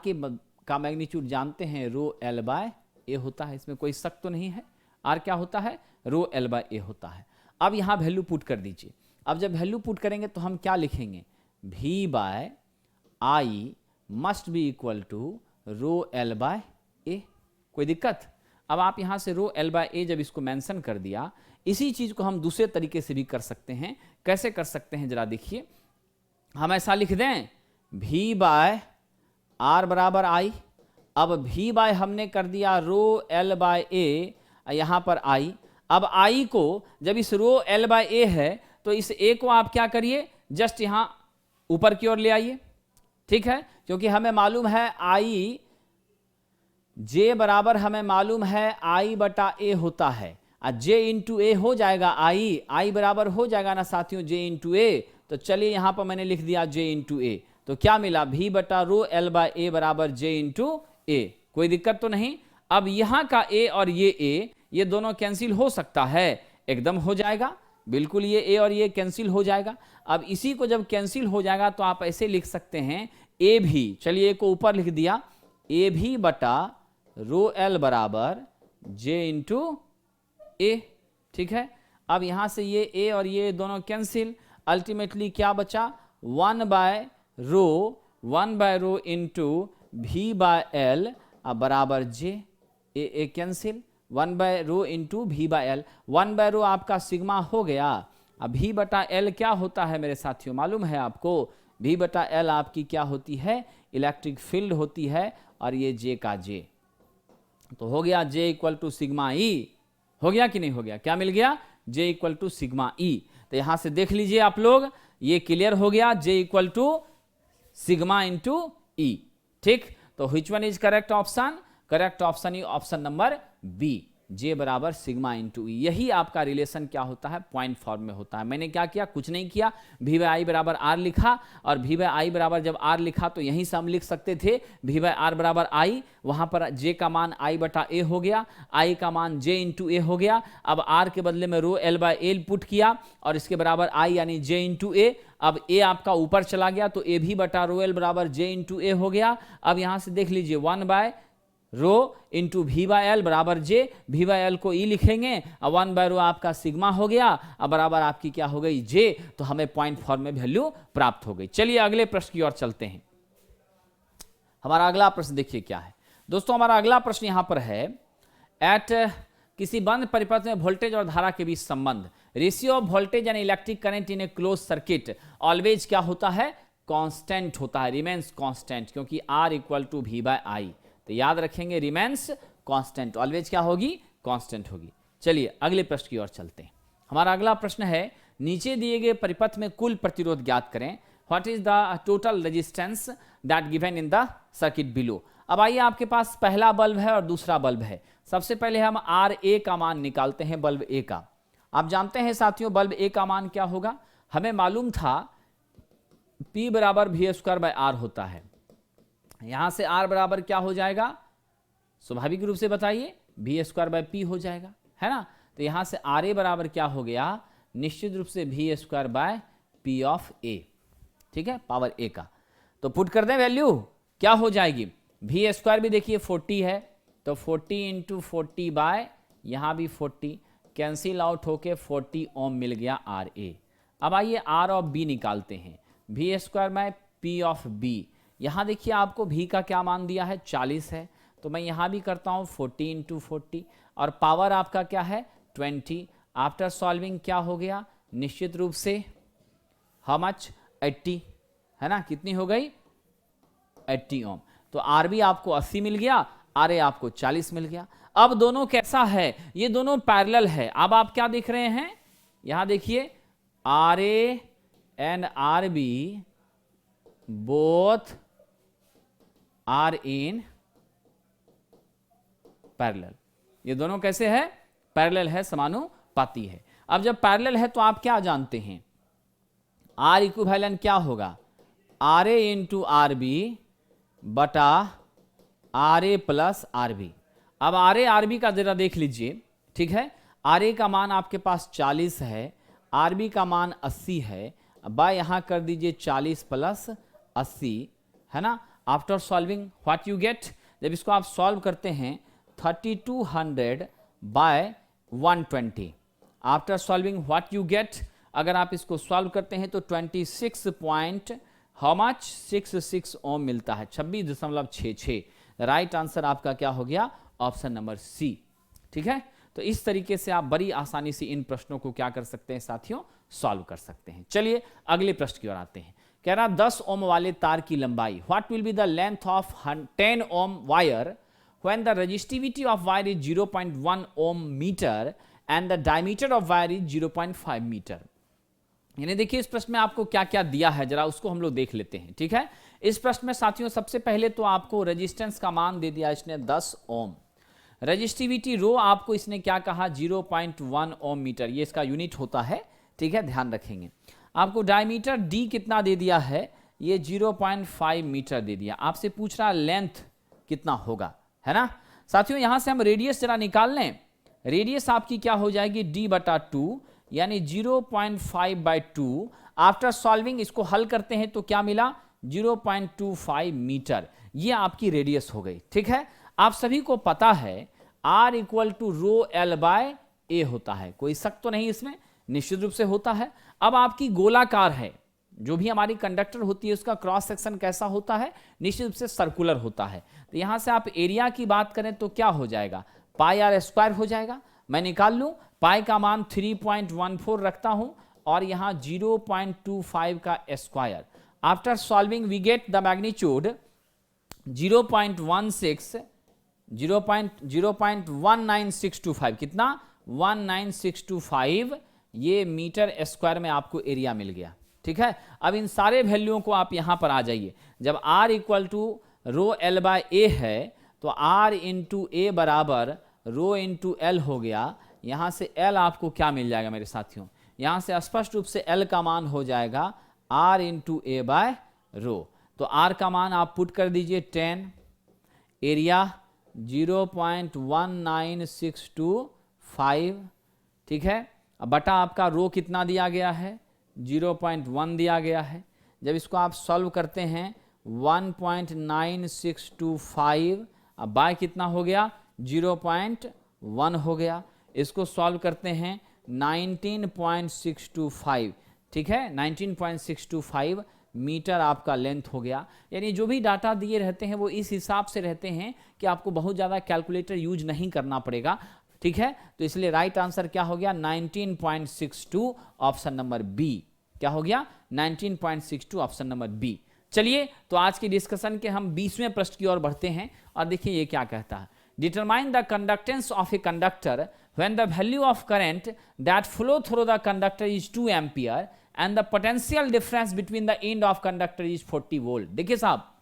का मैग्नीट्यूड जानते हैं, रो एल बाय ए होता है, इसमें कोई शक तो नहीं है। आर क्या होता है, रो एल बाय ए होता है। अब यहां वैल्यू पुट कर दीजिए। अब जब वैल्यू पुट करेंगे तो हम क्या लिखेंगे, V by I must be equal to rho L by A. कोई दिक्कत? अब आप यहां से रो एल बाय ए जब इसको मेंशन कर दिया, इसी चीज को हम दूसरे तरीके से भी कर सकते हैं। कैसे कर सकते हैं जरा देखिए, हम ऐसा लिख दें, V बाय आर बराबर आई। अब V बाय हमने कर दिया रो एल बाय ए, यहां पर आई। अब आई को जब इस रो एल बाय ए है, तो इस ए को आप क्या करिए, जस्ट यहां ऊपर की ओर ले आइए। ठीक है, क्योंकि हमें मालूम है आई जे बराबर हमें मालूम है आई बटा ए होता है, जे इंटू ए हो जाएगा, आई बराबर हो जाएगा ना साथियों, जे इंटू ए। तो चलिए यहां पर मैंने लिख दिया जे इंटू ए, तो क्या मिला, V बटा रो एल बाय ए बराबर जे इंटू ए। कोई दिक्कत तो नहीं। अब यहां का ए और ये ए, ये दोनों कैंसिल हो सकता है, एकदम हो जाएगा, बिल्कुल ये ए और ये कैंसिल हो जाएगा। अब इसी को जब कैंसिल हो जाएगा तो आप ऐसे लिख सकते हैं, ए भी, चलिए ए को ऊपर लिख दिया, ए भी बटा रो एल बराबर जे इंटू ए। ठीक है, अब यहां से ये ए और ये दोनों कैंसिल, अल्टीमेटली क्या बचा, 1 by rho into V by L बराबर J, A cancel, 1 by rho into V by L, 1 by rho आपका सिग्मा हो गया। अब V बटा एल क्या होता है मेरे साथियों, मालूम है आपको, V बटा एल आपकी क्या होती है, इलेक्ट्रिक फील्ड होती है, और ये जे का जे, तो हो गया जे इक्वल टू सिग्मा ई। हो गया कि नहीं हो गया, क्या मिल गया, जे इक्वल टू सिग्मा ई। तो यहां से देख लीजिए आप लोग, ये क्लियर हो गया, J equal to sigma into E. ठीक, तो which one is correct option, correct option E option number B, J बराबर सिग्मा इंटू ई। यही आपका रिलेशन क्या होता है, पॉइंट फॉर्म में होता है। मैंने क्या किया, कुछ नहीं किया, V बाय आई बराबर आर लिखा, और V बाय आई बराबर जब आर लिखा तो यहीं से हम लिख सकते थे V बाय आर बराबर आई, वहां पर जे का मान आई बटा ए हो गया, आई का मान जे इंटू ए हो गया। अब आर के बदले में रो एल बाय ए पुट किया, और इसके बराबर आई यानी जे इंटू ए। अब ए आपका ऊपर चला गया, तो ए भी बटा रो एल बराबर जे इंटू ए हो गया। अब यहां से देख लीजिए, 1 by rho into V by L बराबर जे, V बाय एल को ई लिखेंगे, अब 1 बाय रो आपका सिग्मा हो गया, अब बराबर आपकी क्या हो गई, जे। तो हमें पॉइंट फॉर्म में वैल्यू प्राप्त हो गई। चलिए अगले प्रश्न की ओर चलते हैं। हमारा अगला प्रश्न देखिए क्या है दोस्तों, हमारा अगला प्रश्न यहां पर है, एट किसी बंद परिपथ में वोल्टेज और धारा के बीच संबंध, ratio of voltage and electric current in a close circuit always क्या होता है, कांस्टेंट होता है, रिमेन्स कांस्टेंट, क्योंकि R equal to V by I. तो याद रखेंगे, रिमेन्स कांस्टेंट, ऑलवेज क्या होगी, कांस्टेंट होगी। चलिए अगले प्रश्न की ओर चलते हैं। हमारा अगला प्रश्न है, नीचे दिए गए परिपथ में कुल प्रतिरोध ज्ञात करें, what is the total resistance that given in the circuit below. अब आइए, आपके पास पहला बल्ब है और दूसरा बल्ब है। सबसे पहले हम आर ए का मान निकालते हैं, बल्ब ए का। आप जानते हैं साथियों, बल्ब ए का मान क्या होगा, हमें मालूम था P बराबर V स्क्वायर बाय आर होता है। यहां से R बराबर क्या हो जाएगा, स्वाभाविक रूप से बताइए, V स्क्वायर बाय P हो जाएगा, है ना। तो यहां से आर ए बराबर क्या हो गया, निश्चित रूप से V square by P of A. ठीक है, पावर ए का। तो पुट कर दें वैल्यू, क्या हो जाएगी, V स्क्वायर भी देखिए 40 है, तो 40 इंटू 40 बाय, यहां भी 40, कैंसिल आउट होके 40 ओम मिल गया आर ए। अब आइए R ऑफ B निकालते हैं, V square by P of B। यहां देखिए आपको V का क्या मान दिया है, 40 है, तो मैं यहां भी करता हूं 40 इंटू 40, और पावर आपका क्या है 20। आफ्टर सॉल्विंग क्या हो गया, निश्चित रूप से हाउ मच, 80, है ना, कितनी हो गई 80 ओम। तो आर बी आपको 80 मिल गया, आर ए आपको 40 मिल गया। अब दोनों कैसा है, ये दोनों पैरेलल है। अब आप क्या देख रहे हैं, यहां देखिए R A and R B both are in parallel. ये दोनों कैसे है, पैरेलल है, समानुपाती है। अब जब पैरेलल है तो आप क्या जानते हैं, आर इक्विवेलेंट क्या होगा, R A into R B बटा R A plus R B. अब आर ए आर बी का जरा देख लीजिए, ठीक है। आर ए का मान आपके पास 40 है, आर बी का मान 80 है, बाय यहां कर दीजिए 40 प्लस 80, है ना। After solving what you get, जब इसको आप सॉल्व करते हैं 3200 by 120, after solving what you get, अगर आप इसको सॉल्व करते हैं तो 26 पॉइंट हाउ मच 66 ओम मिलता है, 26.66। राइट आंसर आपका क्या हो गया, ऑप्शन नंबर सी, ठीक है। तो इस तरीके से आप बड़ी आसानी से इन प्रश्नों को क्या कर सकते हैं साथियों, सॉल्व कर सकते हैं। चलिए अगले प्रश्न की ओर आते हैं। कह रहा 10 ओम वाले तार की लंबाई, what will be the length of 10 ohm wire when the resistivity of wire is 0.1 ohm metre and the diameter of wire is 0.5 metre. यानी देखिए इस प्रश्न में आपको क्या क्या दिया है, जरा उसको हम लोग देख लेते हैं, ठीक है। इस प्रश्न में साथियों सबसे पहले तो आपको रेजिस्टेंस का मान दे दिया इसने 10 ओम, रेजिस्टिविटी रो आपको इसने क्या कहा 0.1 ओम मीटर, ये इसका यूनिट होता है, ठीक है, ध्यान रखेंगे। आपको डायमीटर डी कितना दे दिया है, ये 0.5 मीटर दे दिया। आपसे पूछ रहा लेंथ कितना होगा, है ना साथियों। यहां से हम रेडियस जरा निकाल लें, रेडियस आपकी क्या हो जाएगी d/2 यानी 0.5/2। आफ्टर सॉल्विंग इसको हल करते हैं तो क्या मिला 0.25 मीटर, ये आपकी रेडियस हो गई, ठीक है। आप सभी को पता है R equal to rho L by A होता है, कोई शक तो नहीं इसमें, निश्चित रूप से होता है। अब आपकी गोलाकार है, जो भी हमारी कंडक्टर होती है उसका क्रॉस सेक्शन कैसा होता है, निश्चित रूप से सर्कुलर होता है। तो यहां से आप एरिया की बात करें तो क्या हो जाएगा, पाई आर स्क्वायर हो जाएगा। मैं निकाल लूं, पाई का मान 3.14 रखता हूं और यहां 0.25 का square. After solving we get the magnitude 0.1965, कितना 19625, ये मीटर स्क्वायर में आपको एरिया मिल गया, ठीक है। अब इन सारे वैल्यूओं को आप यहां पर आ जाइए, जब R equal to rho L by A है तो R इंटू ए बराबर रो इंटू एल हो गया। यहां से L आपको क्या मिल जाएगा मेरे साथियों, यहां से स्पष्ट रूप से L का मान हो जाएगा R इंटू ए बाय रो। तो R का मान आप पुट कर दीजिए 10, एरिया 0.19625, ठीक है। अब बटा आपका रो कितना दिया गया है 0.1 दिया गया है। जब इसको आप सॉल्व करते हैं 1.9625, अब बाय कितना हो गया 0.1 हो गया। इसको सॉल्व करते हैं 19.625, ठीक है, 19.625 मीटर आपका लेंथ हो गया। यानी जो भी डाटा दिए रहते हैं वो इस हिसाब से रहते हैं कि आपको बहुत ज़्यादा कैलकुलेटर यूज नहीं करना पड़ेगा, ठीक है। तो इसलिए राइट आंसर क्या हो गया 19.62, ऑप्शन नंबर बी। क्या हो गया 19.62, ऑप्शन नंबर बी। चलिए तो आज की डिस्कशन के हम 20वें प्रश्न की ओर बढ़ते हैं और देखिए ये क्या कहता है। Determine the conductance of a conductor when the value of current that flow through the conductor is 2 ampere and the potential difference between the end of conductor is 40 volt. देखिए साहब,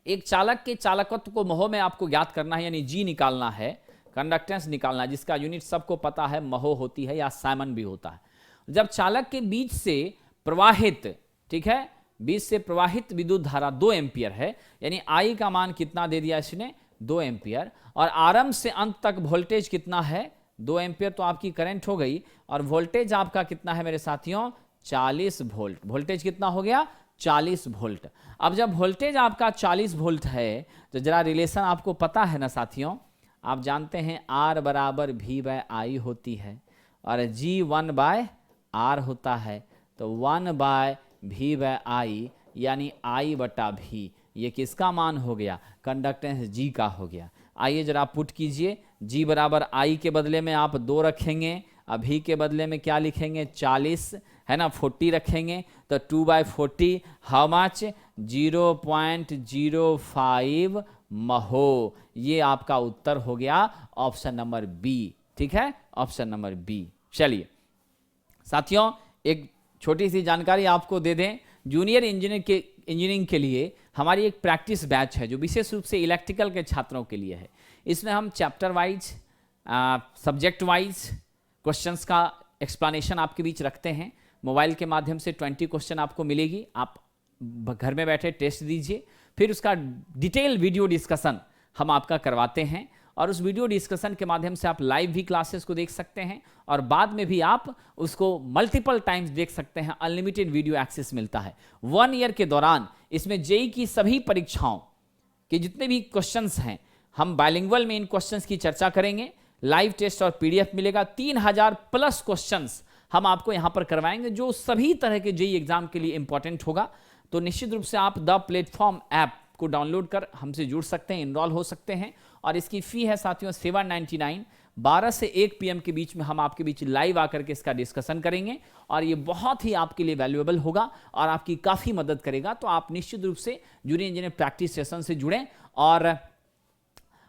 एक चालक के चालकत्व को महो में आपको ज्ञात करना है, यानी जी निकालना है, कंडक्टेंस निकालना है, जिसका यूनिट सबको पता है महो होती है या साइमन भी होता है। जब चालक के बीच से प्रवाहित, ठीक है, बीच से प्रवाहित विद्युत धारा 2 एम्पियर है, यानी आई का मान कितना दे दिया इसने 2 एम्पियर, और आरंभ से अंत तक वोल्टेज कितना है 2 एम्पियर, तो आपकी करंट हो गई। और वोल्टेज आपका कितना है मेरे साथियों 40 वोल्ट। वोल्टेज कितना हो गया 40 वोल्ट। अब जब वोल्टेज आपका 40 वोल्ट है तो जरा रिलेशन आपको पता है ना साथियों, आप जानते हैं R बराबर V/I होती है और G 1/R होता है। तो 1/V/I यानी I/V, ये किसका मान हो गया कंडक्टेंस G का हो गया। आइए जरा पुट कीजिए, G बराबर I के बदले में आप 2 रखेंगे, अभी के बदले में क्या लिखेंगे 40, है ना, 40 रखेंगे तो 2/40 हाउ मच 0.05 महो। ये आपका उत्तर हो गया ऑप्शन नंबर बी। ठीक है, ऑप्शन नंबर बी। चलिए साथियों, एक छोटी सी जानकारी आपको दे दें, जूनियर इंजीनियरिंग के लिए हमारी एक प्रैक्टिस बैच है जो विशेष रूप से इलेक्ट्रिकल के छात्रों के लिए है। इसमें हम chapter wise, subject wise questions का एक्सप्लेनेशन आपके बीच रखते हैं। मोबाइल के माध्यम से 20 क्वेश्चन आपको मिलेगी, आप घर में बैठे टेस्ट दीजिए, फिर उसका डिटेल वीडियो डिस्कशन हम आपका करवाते हैं, और उस वीडियो डिस्कशन के माध्यम से आप लाइव भी क्लासेस को देख सकते हैं और बाद में भी आप उसको मल्टीपल टाइम्स देख सकते हैं। अनलिमिटेड वीडियो एक्सेस मिलता है 1 ईयर के दौरान। इसमें जेईई की सभी परीक्षाओं के जितने भी क्वेश्चंस हैं, हम बाइलिंगुअल में इन क्वेश्चंस की चर्चा करेंगे। लाइव टेस्ट और पीडीएफ मिलेगा। 3000 प्लस क्वेश्चंस हम आपको यहां पर करवाएंगे जो सभी तरह के जेईई एग्जाम के लिए इंपॉर्टेंट होगा। तो निश्चित रूप से आप द प्लेटफॉर्म ऐप को डाउनलोड कर हमसे जुड़ सकते हैं, इनरोल हो सकते हैं। और इसकी फी है साथियों 799। 12 से 1 PM के बीच में हम आपके बीच लाइव आकर के इसका डिस्कशन करेंगे और ये बहुत ही आपके लिए वैल्यूएबल होगा और आपकी काफ़ी मदद करेगा। तो आप निश्चित रूप से जूनियर इंजीनियर प्रैक्टिस सेशन से जुड़ें और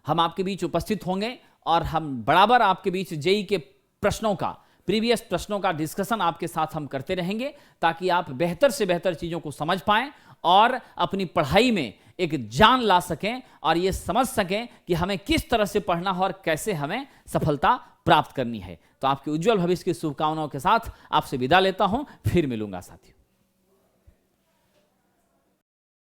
हम आपके बीच उपस्थित होंगे और हम बराबर आपके बीच जेईई के प्रश्नों का, प्रीवियस प्रश्नों का डिस्कशन आपके साथ हम करते रहेंगे ताकि आप बेहतर से बेहतर चीज़ों को समझ पाएं और अपनी पढ़ाई में एक जान ला सकें और ये समझ सकें कि हमें किस तरह से पढ़ना है और कैसे हमें सफलता प्राप्त करनी है। तो आपके उज्जवल भविष्य की शुभकामनाओं के साथ आपसे विदा लेता हूं, फिर मिलूंगा साथियों।